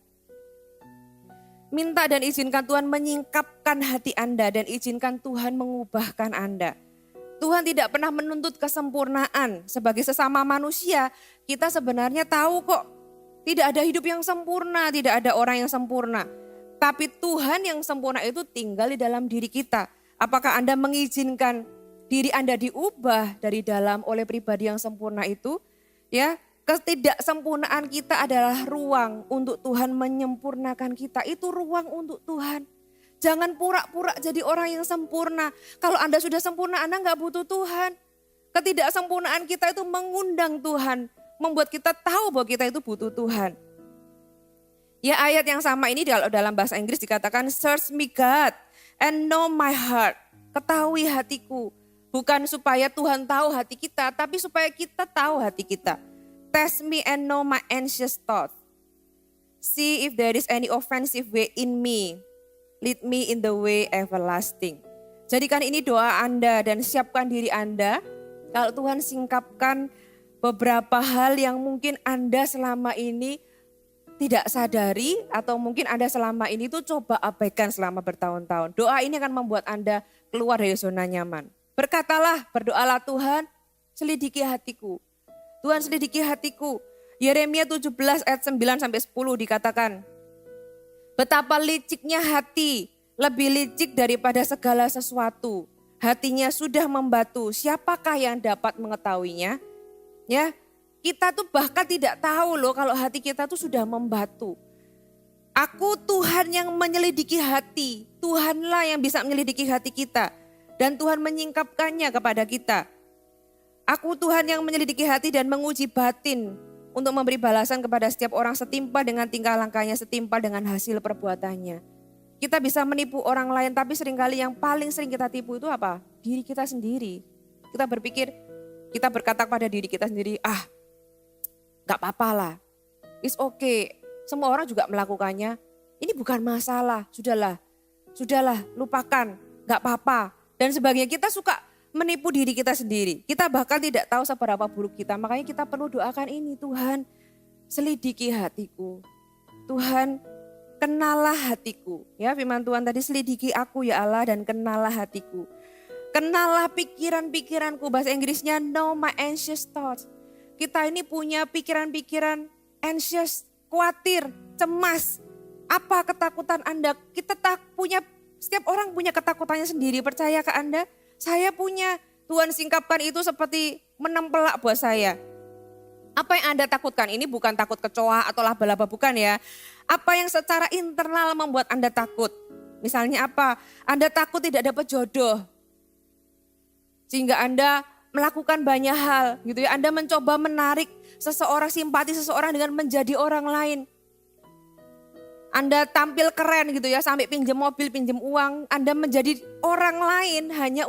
Minta dan izinkan Tuhan menyingkapkan hati Anda dan izinkan Tuhan mengubahkan Anda. Tuhan tidak pernah menuntut kesempurnaan. Sebagai sesama manusia, kita sebenarnya tahu kok Tidak ada hidup yang sempurna, tidak ada orang yang sempurna. Tapi Tuhan yang sempurna itu tinggal di dalam diri kita. Apakah Anda mengizinkan diri Anda diubah dari dalam oleh pribadi yang sempurna itu? Ya, ketidaksempurnaan kita adalah ruang untuk Tuhan menyempurnakan kita. Itu ruang untuk Tuhan. Jangan pura-pura jadi orang yang sempurna. Kalau Anda sudah sempurna, Anda nggak butuh Tuhan. Ketidaksempurnaan kita itu mengundang Tuhan. Membuat kita tahu bahwa kita itu butuh Tuhan. Ya, ayat yang sama ini dalam bahasa Inggris dikatakan, search me God and know my heart. Ketahui hatiku. Bukan supaya Tuhan tahu hati kita, tapi supaya kita tahu hati kita. Test me and know my anxious thoughts. See if there is any offensive way in me. Lead me in the way everlasting. Jadikan ini doa Anda dan siapkan diri Anda. Kalau Tuhan singkapkan beberapa hal yang mungkin Anda selama ini tidak sadari atau mungkin Anda selama ini tuh coba abaikan selama bertahun-tahun. Doa ini akan membuat Anda keluar dari zona nyaman. Berkatalah, berdoalah, Tuhan selidiki hatiku. Tuhan selidiki hatiku. Yeremia 17 ayat 9 sampai 10 dikatakan, betapa liciknya hati, lebih licik daripada segala sesuatu. Hatinya sudah membatu, siapakah yang dapat mengetahuinya? Ya, kita tuh bahkan tidak tahu loh kalau hati kita tuh sudah membatu. Aku Tuhan yang menyelidiki hati. Tuhanlah yang bisa menyelidiki hati kita. Dan Tuhan menyingkapkannya kepada kita. Aku Tuhan yang menyelidiki hati dan menguji batin. Untuk memberi balasan kepada setiap orang setimpal dengan tingkah langkahnya, setimpal dengan hasil perbuatannya. Kita bisa menipu orang lain, tapi seringkali yang paling sering kita tipu itu apa? Diri kita sendiri. Kita berpikir, kita berkata pada diri kita sendiri, gak apa-apa lah, it's okay. Semua orang juga melakukannya, ini bukan masalah, sudahlah, lupakan, gak apa-apa. Dan sebagainya, kita suka menipu diri kita sendiri. Kita bahkan tidak tahu seberapa buruk kita, makanya kita perlu doakan ini, Tuhan selidiki hatiku. Tuhan kenalah hatiku. Ya, firman Tuhan tadi, selidiki aku ya Allah dan kenalah hatiku. Kenalah pikiran-pikiranku, bahasa Inggrisnya know my anxious thoughts. Kita ini punya pikiran-pikiran anxious, khawatir, cemas. Apa ketakutan Anda? Setiap orang punya ketakutannya sendiri, percaya ke Anda? Saya punya, Tuhan singkapkan itu seperti menempelak buat saya. Apa yang Anda takutkan? Ini bukan takut kecoa atau laba-laba, bukan ya. Apa yang secara internal membuat Anda takut? Misalnya apa? Anda takut tidak dapat jodoh. Sehingga Anda melakukan banyak hal gitu ya. Anda mencoba menarik seseorang, simpati seseorang dengan menjadi orang lain. Anda tampil keren gitu ya, sampai pinjam mobil, pinjam uang. Anda menjadi orang lain hanya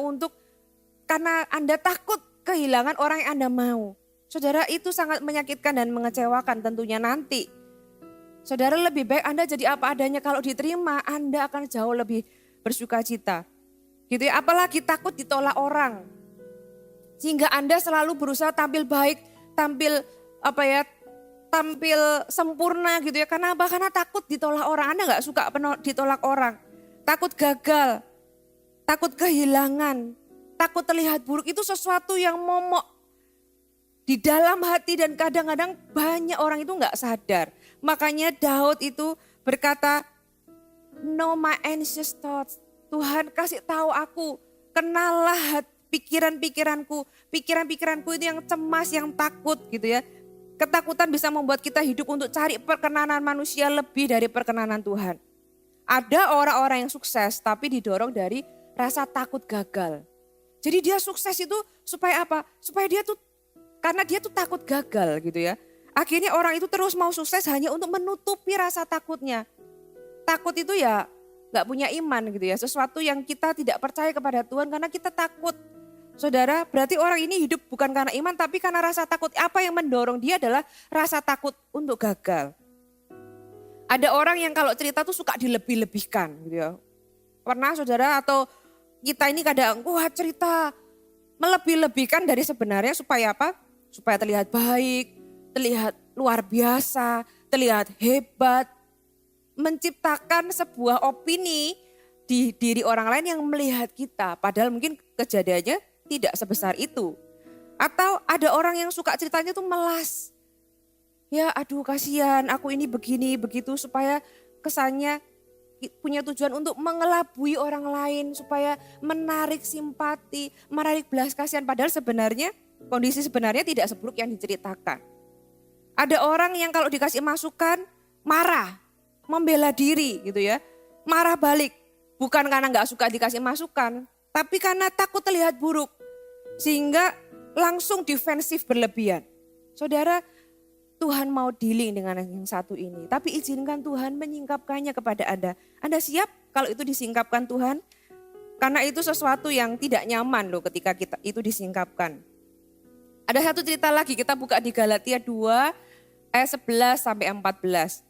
karena Anda takut kehilangan orang yang Anda mau. Saudara, itu sangat menyakitkan dan mengecewakan tentunya nanti. Saudara, lebih baik Anda jadi apa adanya, kalau diterima Anda akan jauh lebih bersukacita. Gitu ya, apalagi takut ditolak orang. Sehingga Anda selalu berusaha tampil baik, tampil sempurna gitu ya. Karena apa? Karena takut ditolak orang. Anda gak suka ditolak orang. Takut gagal, takut kehilangan, takut terlihat buruk. Itu sesuatu yang momok di dalam hati dan kadang-kadang banyak orang itu gak sadar. Makanya Daud itu berkata, know my anxious thoughts. Tuhan kasih tahu aku, kenalah pikiran-pikiranku. Pikiran-pikiranku itu yang cemas, yang takut gitu ya. Ketakutan bisa membuat kita hidup untuk cari perkenanan manusia lebih dari perkenanan Tuhan. Ada orang-orang yang sukses tapi didorong dari rasa takut gagal. Jadi dia sukses itu supaya apa? Supaya karena dia tuh takut gagal gitu ya. Akhirnya orang itu terus mau sukses hanya untuk menutupi rasa takutnya. Takut itu ya gak punya iman gitu ya. Sesuatu yang kita tidak percaya kepada Tuhan karena kita takut. Saudara, berarti orang ini hidup bukan karena iman tapi karena rasa takut. Apa yang mendorong dia adalah rasa takut untuk gagal. Ada orang yang kalau cerita tuh suka dilebih-lebihkan gitu ya. Pernah saudara atau kita ini kadang cerita melebih-lebihkan dari sebenarnya supaya apa? Supaya terlihat baik, terlihat luar biasa, terlihat hebat. Menciptakan sebuah opini di diri orang lain yang melihat kita. Padahal mungkin kejadiannya tidak sebesar itu. Atau ada orang yang suka ceritanya tuh melas. ya aduh kasihan aku ini begini begitu, supaya kesannya punya tujuan untuk mengelabui orang lain, supaya menarik simpati, menarik belas kasihan. Padahal sebenarnya kondisi sebenarnya tidak seburuk yang diceritakan. Ada orang yang kalau dikasih masukan marah, membela diri gitu ya, marah balik. Bukan karena gak suka dikasih masukan, tapi karena takut terlihat buruk. Sehingga langsung defensif berlebihan. Saudara, Tuhan mau dealing dengan yang satu ini. Tapi izinkan Tuhan menyingkapkannya kepada Anda. Anda siap kalau itu disingkapkan Tuhan? Karena itu sesuatu yang tidak nyaman loh ketika kita itu disingkapkan. Ada satu cerita lagi, kita buka di Galatia 2 ayat 11 sampai 14.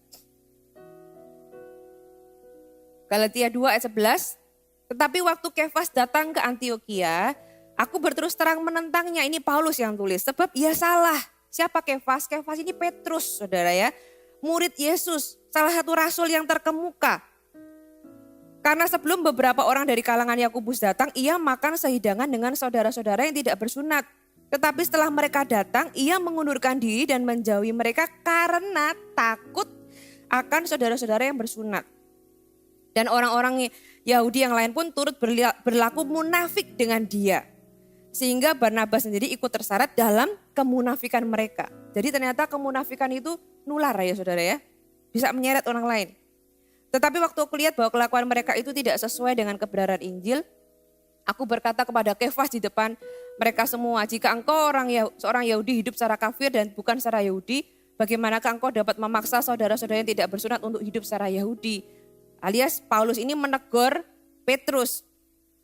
Galatia 2 ayat 11. Tetapi waktu Kefas datang ke Antiokhia, aku berterus terang menentangnya. Ini Paulus yang tulis, sebab ia salah. Siapa Kefas? Kefas ini Petrus, saudara ya. Murid Yesus, salah satu rasul yang terkemuka. Karena sebelum beberapa orang dari kalangan Yakobus datang, ia makan sehidangan dengan saudara-saudara yang tidak bersunat. Tetapi setelah mereka datang, ia mengundurkan diri dan menjauhi mereka karena takut akan saudara-saudara yang bersunat. Dan orang-orang Yahudi yang lain pun turut berlaku munafik dengan dia. Sehingga Barnabas sendiri ikut terseret dalam kemunafikan mereka. Jadi ternyata kemunafikan itu nular ya saudara ya. Bisa menyeret orang lain. Tetapi waktu aku lihat bahwa kelakuan mereka itu tidak sesuai dengan kebenaran Injil, aku berkata kepada Kefas di depan mereka semua, jika engkau seorang Yahudi hidup secara kafir dan bukan secara Yahudi, bagaimanakah engkau dapat memaksa saudara-saudara yang tidak bersunat untuk hidup secara Yahudi? Alias Paulus ini menegur Petrus.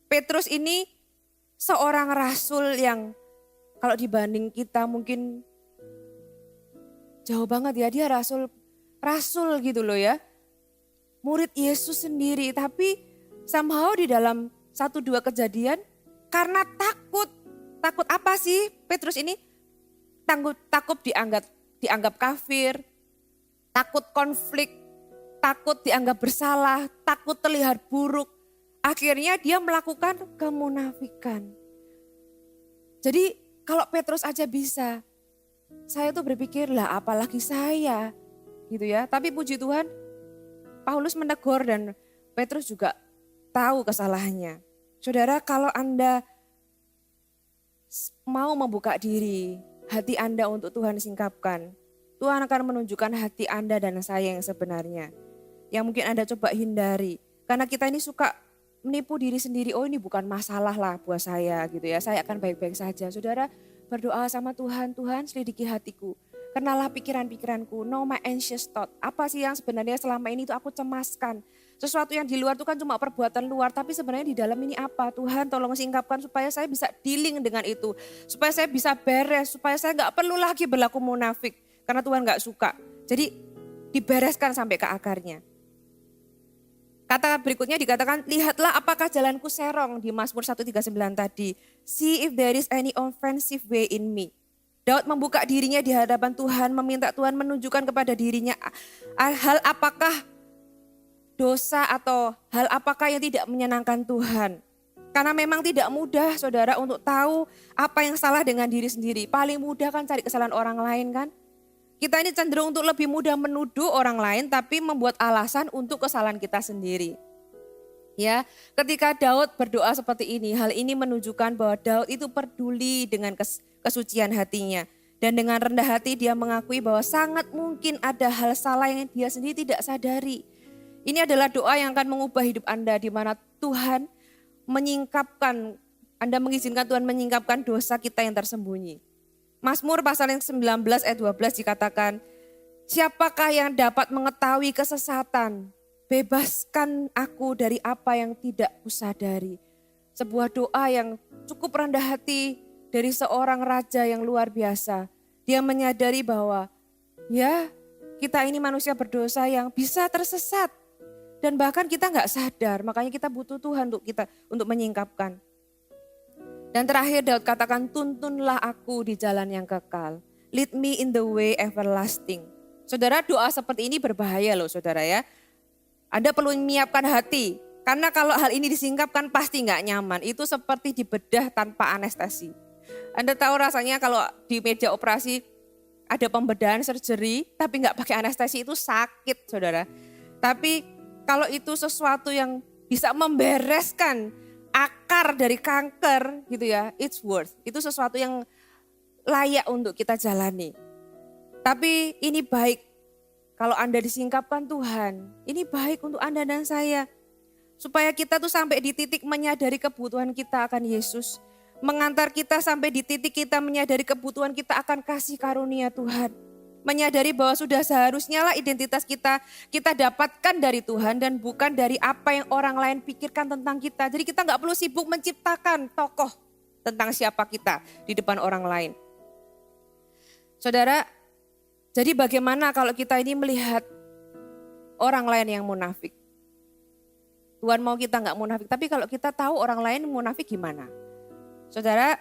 Petrus ini seorang rasul yang kalau dibanding kita mungkin jauh banget ya, dia rasul gitu loh ya. Murid Yesus sendiri, tapi somehow di dalam 1-2 kejadian karena takut apa sih Petrus ini? Takut dianggap kafir, takut konflik, takut dianggap bersalah, takut terlihat buruk. Akhirnya dia melakukan kemunafikan. Jadi kalau Petrus aja bisa, saya tuh berpikir lah apalagi saya gitu ya. Tapi puji Tuhan Paulus menegur dan Petrus juga tahu kesalahannya. Saudara, kalau Anda mau membuka diri, hati Anda untuk Tuhan singkapkan, Tuhan akan menunjukkan hati Anda dan saya yang sebenarnya. Yang mungkin Anda coba hindari. Karena kita ini suka menipu diri sendiri, oh ini bukan masalah lah buat saya gitu ya, saya akan baik-baik saja. Saudara berdoa sama Tuhan, Tuhan selidiki hatiku. Kenalah pikiran-pikiranku, know my anxious thought. Apa sih yang sebenarnya selama ini itu aku cemaskan. Sesuatu yang di luar itu kan cuma perbuatan luar, tapi sebenarnya di dalam ini apa? Tuhan tolong singkapkan supaya saya bisa dealing dengan itu. Supaya saya bisa beres, supaya saya gak perlu lagi berlaku munafik. Karena Tuhan gak suka. Jadi dibereskan sampai ke akarnya. Kata berikutnya dikatakan, lihatlah apakah jalanku serong di Mazmur 139 tadi. See if there is any offensive way in me. Daud membuka dirinya di hadapan Tuhan, meminta Tuhan menunjukkan kepada dirinya hal apakah dosa atau hal apakah yang tidak menyenangkan Tuhan. Karena memang tidak mudah saudara untuk tahu apa yang salah dengan diri sendiri. Paling mudah kan cari kesalahan orang lain kan. Kita ini cenderung untuk lebih mudah menuduh orang lain tapi membuat alasan untuk kesalahan kita sendiri. Ya, ketika Daud berdoa seperti ini, hal ini menunjukkan bahwa Daud itu peduli dengan kesucian hatinya. Dan dengan rendah hati dia mengakui bahwa sangat mungkin ada hal salah yang dia sendiri tidak sadari. Ini adalah doa yang akan mengubah hidup Anda, di mana Tuhan menyingkapkan, Anda mengizinkan Tuhan menyingkapkan dosa kita yang tersembunyi. Mazmur pasal yang 19 ayat 12 dikatakan, siapakah yang dapat mengetahui kesesatan? Bebaskan aku dari apa yang tidak kusadari. Sebuah doa yang cukup rendah hati dari seorang raja yang luar biasa. Dia menyadari bahwa ya kita ini manusia berdosa yang bisa tersesat. Dan bahkan kita gak sadar, makanya kita butuh Tuhan untuk menyingkapkan. Dan terakhir Daud katakan, tuntunlah aku di jalan yang kekal. Lead me in the way everlasting. Saudara, doa seperti ini berbahaya loh saudara ya. Anda perlu menyiapkan hati. Karena kalau hal ini disingkapkan pasti gak nyaman. Itu seperti dibedah tanpa anestesi. Anda tahu rasanya kalau di meja operasi ada pembedahan surgery tapi nggak pakai anestesi itu sakit saudara. Tapi kalau itu sesuatu yang bisa membereskan akar dari kanker gitu ya, it's worth. Itu sesuatu yang layak untuk kita jalani. Tapi ini baik kalau Anda disingkapkan Tuhan, ini baik untuk Anda dan saya. Supaya kita tuh sampai di titik menyadari kebutuhan kita akan Yesus. Mengantar kita sampai di titik kita menyadari kebutuhan kita akan kasih karunia Tuhan. Menyadari bahwa sudah seharusnya lah identitas kita dapatkan dari Tuhan dan bukan dari apa yang orang lain pikirkan tentang kita. Jadi kita gak perlu sibuk menciptakan tokoh tentang siapa kita di depan orang lain. Saudara, jadi bagaimana kalau kita ini melihat orang lain yang munafik? Tuhan mau kita gak munafik, tapi kalau kita tahu orang lain munafik gimana? Saudara,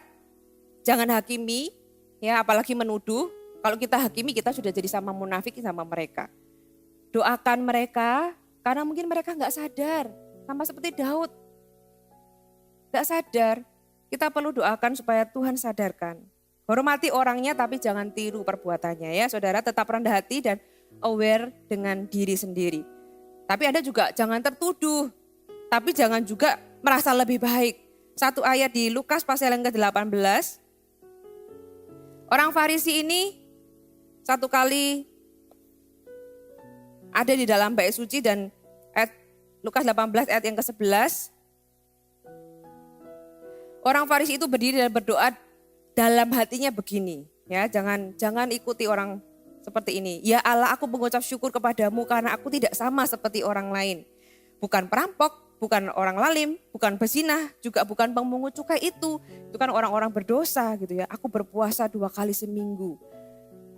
jangan hakimi, ya apalagi menuduh. Kalau kita hakimi, kita sudah jadi sama munafik sama mereka. Doakan mereka, karena mungkin mereka gak sadar. Sama seperti Daud. Gak sadar, kita perlu doakan supaya Tuhan sadarkan. Hormati orangnya tapi jangan tiru perbuatannya ya. Saudara tetap rendah hati dan aware dengan diri sendiri. Tapi Anda juga jangan tertuduh. Tapi jangan juga merasa lebih baik. Satu ayat di Lukas pasal yang ke-18. Orang Farisi ini satu kali ada di dalam bait suci dan ayat Lukas 18 ayat yang ke-11. Orang Farisi itu berdiri dan berdoa dalam hatinya begini, ya jangan ikuti orang seperti ini. Ya Allah, aku mengucap syukur kepadamu karena aku tidak sama seperti orang lain. Bukan perampok, bukan orang lalim, bukan pezinah, juga bukan pemungut cukai itu. Itu kan orang-orang berdosa gitu ya. Aku berpuasa 2 kali seminggu.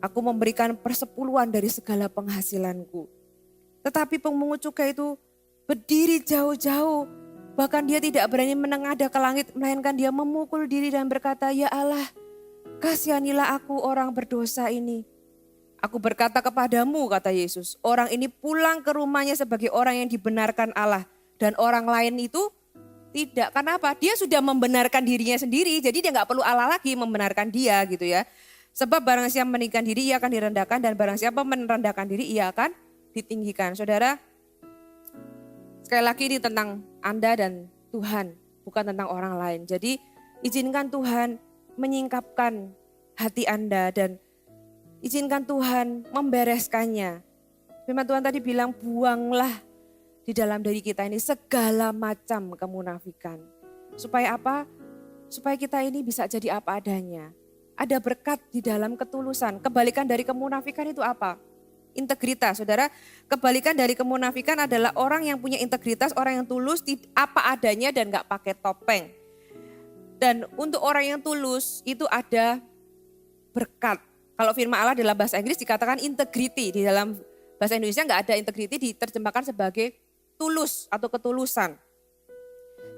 Aku memberikan persepuluhan dari segala penghasilanku. Tetapi pemungut cukai itu berdiri jauh-jauh. Bahkan dia tidak berani menengadah ke langit, melainkan dia memukul diri dan berkata, ya Allah, kasihanilah aku orang berdosa ini. Aku berkata kepadamu, kata Yesus, orang ini pulang ke rumahnya sebagai orang yang dibenarkan Allah. Dan orang lain itu tidak. Kenapa? Dia sudah membenarkan dirinya sendiri, jadi dia gak perlu Allah lagi membenarkan dia gitu ya. Sebab barang siapa meninggikan diri, ia akan direndahkan, dan barang siapa merendahkan diri, ia akan ditinggikan. Saudara, sekali lagi ini tentang Anda dan Tuhan, bukan tentang orang lain. Jadi izinkan Tuhan menyingkapkan hati Anda dan izinkan Tuhan membereskannya. Firman Tuhan tadi bilang, buanglah di dalam diri kita ini segala macam kemunafikan. Supaya apa? Supaya kita ini bisa jadi apa adanya. Ada berkat di dalam ketulusan. Kebalikan dari kemunafikan itu apa? Integritas, saudara. Kebalikan dari kemunafikan adalah orang yang punya integritas, orang yang tulus, apa adanya dan gak pakai topeng. Dan untuk orang yang tulus itu ada berkat. Kalau firman Allah dalam bahasa Inggris dikatakan integrity. Di dalam bahasa Indonesia gak ada integrity, diterjemahkan sebagai tulus atau ketulusan.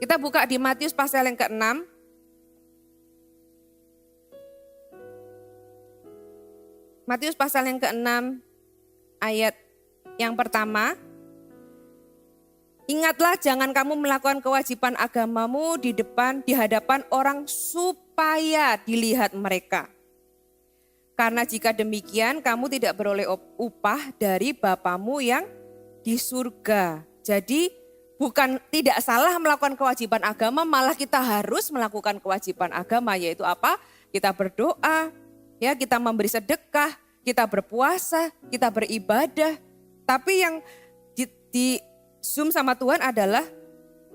Kita buka di Matius pasal yang ke-6. Matius pasal yang ke-6 ayat yang pertama. Ingatlah jangan kamu melakukan kewajiban agamamu di hadapan orang supaya dilihat mereka. Karena jika demikian kamu tidak beroleh upah dari Bapamu yang di surga. Jadi bukan tidak salah melakukan kewajiban agama, malah kita harus melakukan kewajiban agama, yaitu apa? Kita berdoa, ya, kita memberi sedekah, kita berpuasa, kita beribadah. Tapi yang di zoom sama Tuhan adalah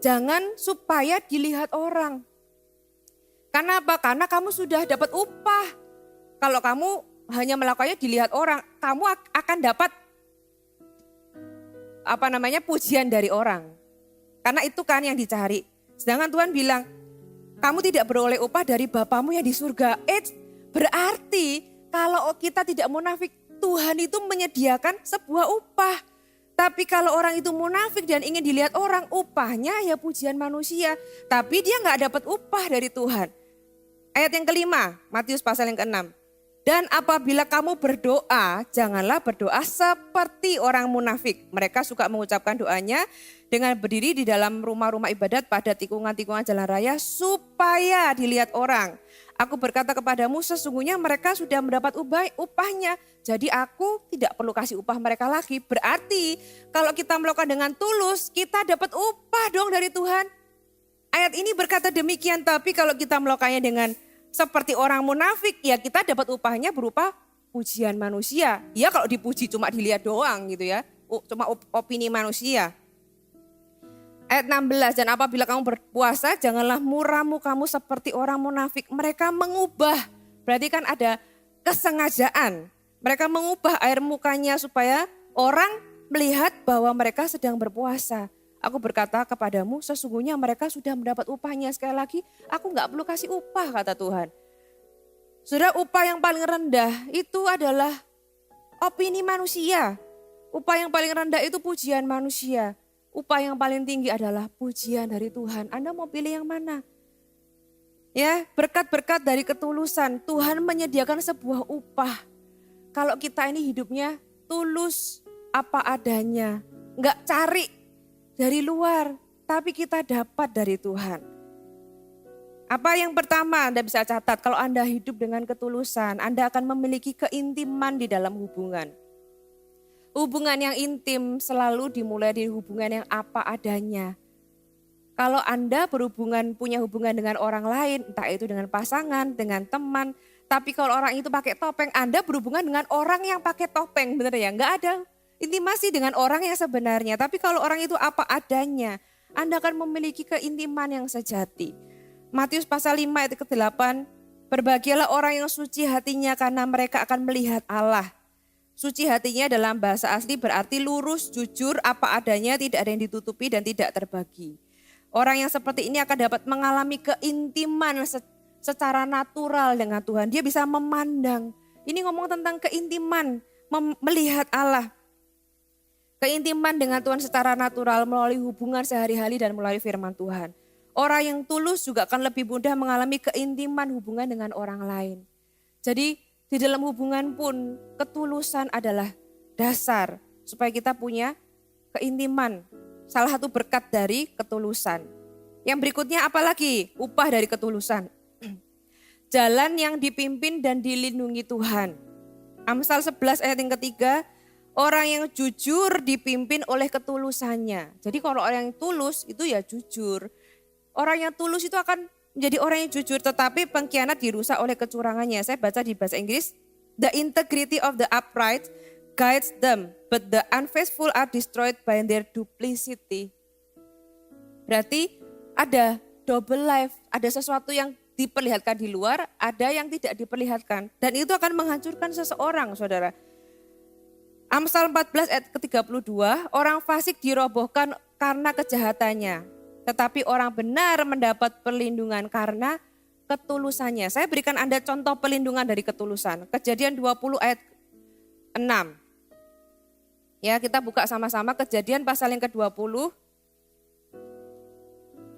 jangan supaya dilihat orang. Karena apa? Karena kamu sudah dapat upah. Kalau kamu hanya melakukannya dilihat orang, kamu akan dapat pujian dari orang. Karena itu kan yang dicari. Sedangkan Tuhan bilang, kamu tidak beroleh upah dari Bapamu yang di surga. Berarti kalau kita tidak munafik, Tuhan itu menyediakan sebuah upah. Tapi kalau orang itu munafik dan ingin dilihat orang, upahnya ya pujian manusia. Tapi dia gak dapat upah dari Tuhan. Ayat yang kelima, Matius pasal yang ke-6. Dan apabila kamu berdoa, janganlah berdoa seperti orang munafik. Mereka suka mengucapkan doanya dengan berdiri di dalam rumah-rumah ibadat pada tikungan-tikungan jalan raya supaya dilihat orang. Aku berkata kepadamu, sesungguhnya mereka sudah mendapat upahnya. Jadi aku tidak perlu kasih upah mereka lagi. Berarti kalau kita melakukan dengan tulus, kita dapat upah dong dari Tuhan. Ayat ini berkata demikian, tapi kalau kita melakukannya dengan seperti orang munafik, ya kita dapat upahnya berupa pujian manusia. Ya kalau dipuji cuma dilihat doang gitu ya, cuma opini manusia. Ayat 16, dan apabila kamu berpuasa, janganlah muramu kamu seperti orang munafik. Mereka mengubah, berarti kan ada kesengajaan. Mereka mengubah air mukanya supaya orang melihat bahwa mereka sedang berpuasa. Aku berkata kepadamu, sesungguhnya mereka sudah mendapat upahnya. Sekali lagi, aku gak perlu kasih upah, kata Tuhan. Saudara, upah yang paling rendah itu adalah opini manusia. Upah yang paling rendah itu pujian manusia. Upah yang paling tinggi adalah pujian dari Tuhan. Anda mau pilih yang mana? Ya, berkat-berkat dari ketulusan. Tuhan menyediakan sebuah upah. Kalau kita ini hidupnya tulus apa adanya. Enggak cari dari luar, tapi kita dapat dari Tuhan. Apa yang pertama Anda bisa catat? Kalau Anda hidup dengan ketulusan, Anda akan memiliki keintiman di dalam hubungan. Hubungan yang intim selalu dimulai dari hubungan yang apa adanya. Kalau Anda punya hubungan dengan orang lain, entah itu dengan pasangan, dengan teman. Tapi kalau orang itu pakai topeng, Anda berhubungan dengan orang yang pakai topeng, benar ya? Enggak ada intimasi dengan orang yang sebenarnya. Tapi kalau orang itu apa adanya, Anda akan memiliki keintiman yang sejati. Matius pasal 5 ayat ke-8, berbahagialah orang yang suci hatinya karena mereka akan melihat Allah. Suci hatinya dalam bahasa asli berarti lurus, jujur, apa adanya, tidak ada yang ditutupi dan tidak terbagi. Orang yang seperti ini akan dapat mengalami keintiman secara natural dengan Tuhan. Dia bisa memandang. Ini ngomong tentang keintiman, melihat Allah. Keintiman dengan Tuhan secara natural melalui hubungan sehari-hari dan melalui firman Tuhan. Orang yang tulus juga akan lebih mudah mengalami keintiman hubungan dengan orang lain. Jadi di dalam hubungan pun ketulusan adalah dasar supaya kita punya keintiman. Salah satu berkat dari ketulusan. Yang berikutnya apalagi? Upah dari ketulusan. Jalan yang dipimpin dan dilindungi Tuhan. Amsal 11 ayat yang ketiga, orang yang jujur dipimpin oleh ketulusannya. Jadi kalau orang yang tulus itu ya jujur. Orang yang tulus itu akan menjadi orang yang jujur, tetapi pengkhianat dirusak oleh kecurangannya. Saya baca di bahasa Inggris, the integrity of the upright guides them, but the unfaithful are destroyed by their duplicity. Berarti ada double life, ada sesuatu yang diperlihatkan di luar, ada yang tidak diperlihatkan. Dan itu akan menghancurkan seseorang, saudara. Amsal 14 ayat ke-32, orang fasik dirobohkan karena kejahatannya. Tetapi orang benar mendapat perlindungan karena ketulusannya. Saya berikan Anda contoh perlindungan dari ketulusan. Kejadian 20 ayat 6. Ya, kita buka sama-sama Kejadian pasal yang ke-20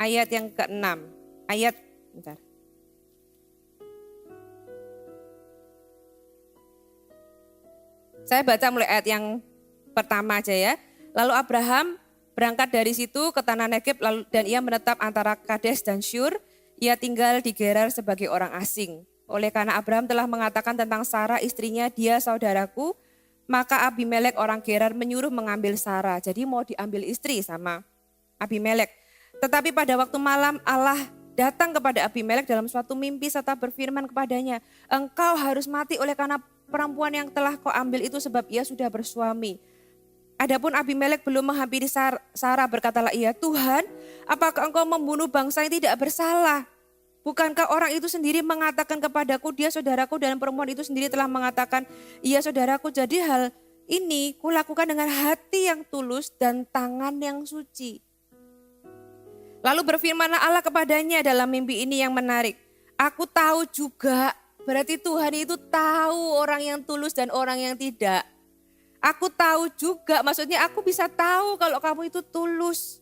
ayat yang ke-6. Bentar. Saya baca mulai ayat yang pertama aja ya. Lalu Abraham berangkat dari situ ke tanah Negeb dan ia menetap antara Kades dan Syur. Ia tinggal di Gerar sebagai orang asing. Oleh karena Abraham telah mengatakan tentang Sarah istrinya, dia saudaraku, maka Abimelek orang Gerar menyuruh mengambil Sarah. Jadi mau diambil istri sama Abimelek. Tetapi pada waktu malam Allah datang kepada Abimelek dalam suatu mimpi serta berfirman kepadanya, engkau harus mati oleh karena perempuan yang telah kau ambil itu sebab ia sudah bersuami. Adapun Abimelek belum menghampiri Sarah, berkatalah ia, Tuhan, apakah engkau membunuh bangsa yang tidak bersalah? Bukankah orang itu sendiri mengatakan kepadaku, dia saudaraku, dan perempuan itu sendiri telah mengatakan, iya saudaraku. Jadi hal ini kulakukan dengan hati yang tulus dan tangan yang suci. Lalu berfirmanlah Allah kepadanya dalam mimpi ini yang menarik. Aku tahu juga, berarti Tuhan itu tahu orang yang tulus dan orang yang tidak. Aku tahu juga, maksudnya aku bisa tahu kalau kamu itu tulus.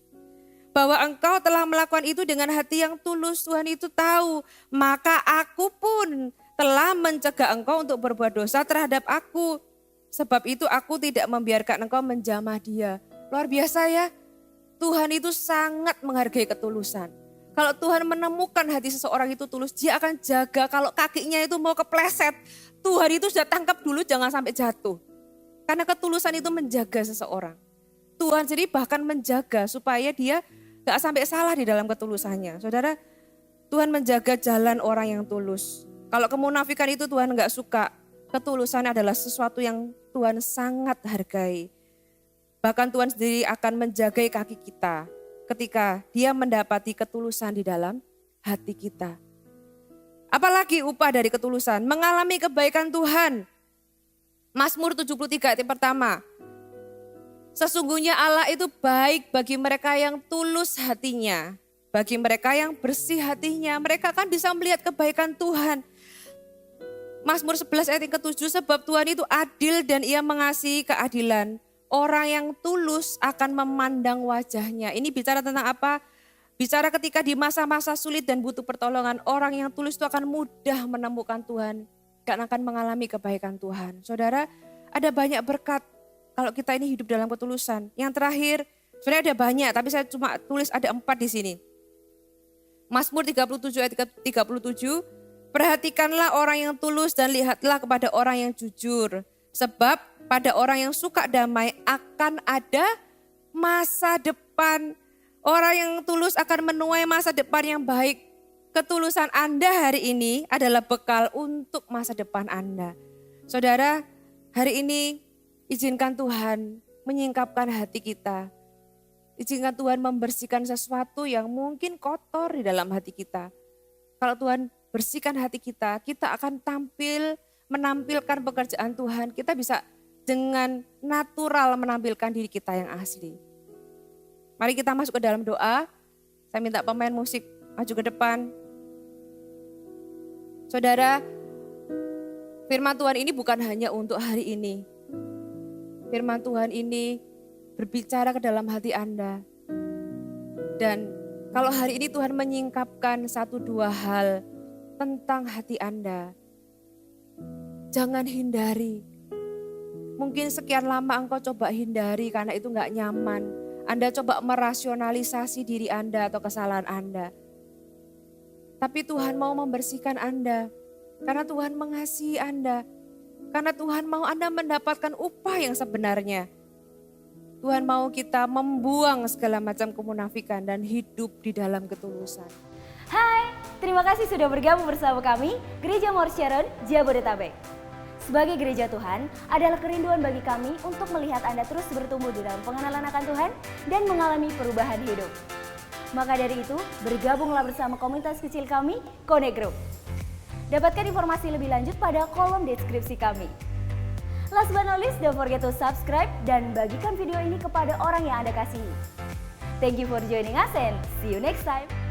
Bahwa engkau telah melakukan itu dengan hati yang tulus, Tuhan itu tahu. Maka aku pun telah mencegah engkau untuk berbuat dosa terhadap aku. Sebab itu aku tidak membiarkan engkau menjamah dia. Luar biasa ya, Tuhan itu sangat menghargai ketulusan. Kalau Tuhan menemukan hati seseorang itu tulus, dia akan jaga kalau kakinya itu mau kepleset. Tuhan itu sudah tangkap dulu jangan sampai jatuh. Karena ketulusan itu menjaga seseorang. Tuhan sendiri bahkan menjaga supaya dia gak sampai salah di dalam ketulusannya. Saudara, Tuhan menjaga jalan orang yang tulus. Kalau kemunafikan itu Tuhan gak suka. Ketulusan adalah sesuatu yang Tuhan sangat hargai. Bahkan Tuhan sendiri akan menjagai kaki kita ketika dia mendapati ketulusan di dalam hati kita. Apalagi upah dari ketulusan, mengalami kebaikan Tuhan. Mazmur 73 ayat pertama. Sesungguhnya Allah itu baik bagi mereka yang tulus hatinya. Bagi mereka yang bersih hatinya, mereka akan bisa melihat kebaikan Tuhan. Mazmur 11 ayat yang ke-7, sebab Tuhan itu adil dan ia mengasihi keadilan. Orang yang tulus akan memandang wajahnya. Ini bicara tentang apa? Bicara ketika di masa-masa sulit dan butuh pertolongan. Orang yang tulus itu akan mudah menemukan Tuhan. Dan akan mengalami kebaikan Tuhan. Saudara, ada banyak berkat kalau kita ini hidup dalam ketulusan. Yang terakhir, sebenarnya ada banyak tapi saya cuma tulis ada 4 di sini. Mazmur 37 ayat 37. Perhatikanlah orang yang tulus dan lihatlah kepada orang yang jujur. Sebab pada orang yang suka damai akan ada masa depan. Orang yang tulus akan menuai masa depan yang baik. Ketulusan Anda hari ini adalah bekal untuk masa depan Anda. Saudara, hari ini izinkan Tuhan menyingkapkan hati kita. Izinkan Tuhan membersihkan sesuatu yang mungkin kotor di dalam hati kita. Kalau Tuhan bersihkan hati kita, kita akan menampilkan pekerjaan Tuhan. Kita bisa dengan natural menampilkan diri kita yang asli. Mari kita masuk ke dalam doa. Saya minta pemain musik maju ke depan. Saudara, firman Tuhan ini bukan hanya untuk hari ini. Firman Tuhan ini berbicara ke dalam hati Anda. Dan kalau hari ini Tuhan menyingkapkan 1-2 hal tentang hati Anda, jangan hindari. Mungkin sekian lama engkau coba hindari karena itu gak nyaman. Anda coba merasionalisasi diri Anda atau kesalahan Anda. Tapi Tuhan mau membersihkan Anda. Karena Tuhan mengasihi Anda. Karena Tuhan mau Anda mendapatkan upah yang sebenarnya. Tuhan mau kita membuang segala macam kemunafikan dan hidup di dalam ketulusan. Hai, terima kasih sudah bergabung bersama kami, Gereja Mount Sharon, Jabodetabek. Sebagai gereja Tuhan, adalah kerinduan bagi kami untuk melihat Anda terus bertumbuh di dalam pengenalan akan Tuhan dan mengalami perubahan hidup. Maka dari itu, bergabunglah bersama komunitas kecil kami, Connect Group. Dapatkan informasi lebih lanjut pada kolom deskripsi kami. Last but not least, don't forget to subscribe dan bagikan video ini kepada orang yang Anda kasihi. Thank you for joining us and see you next time.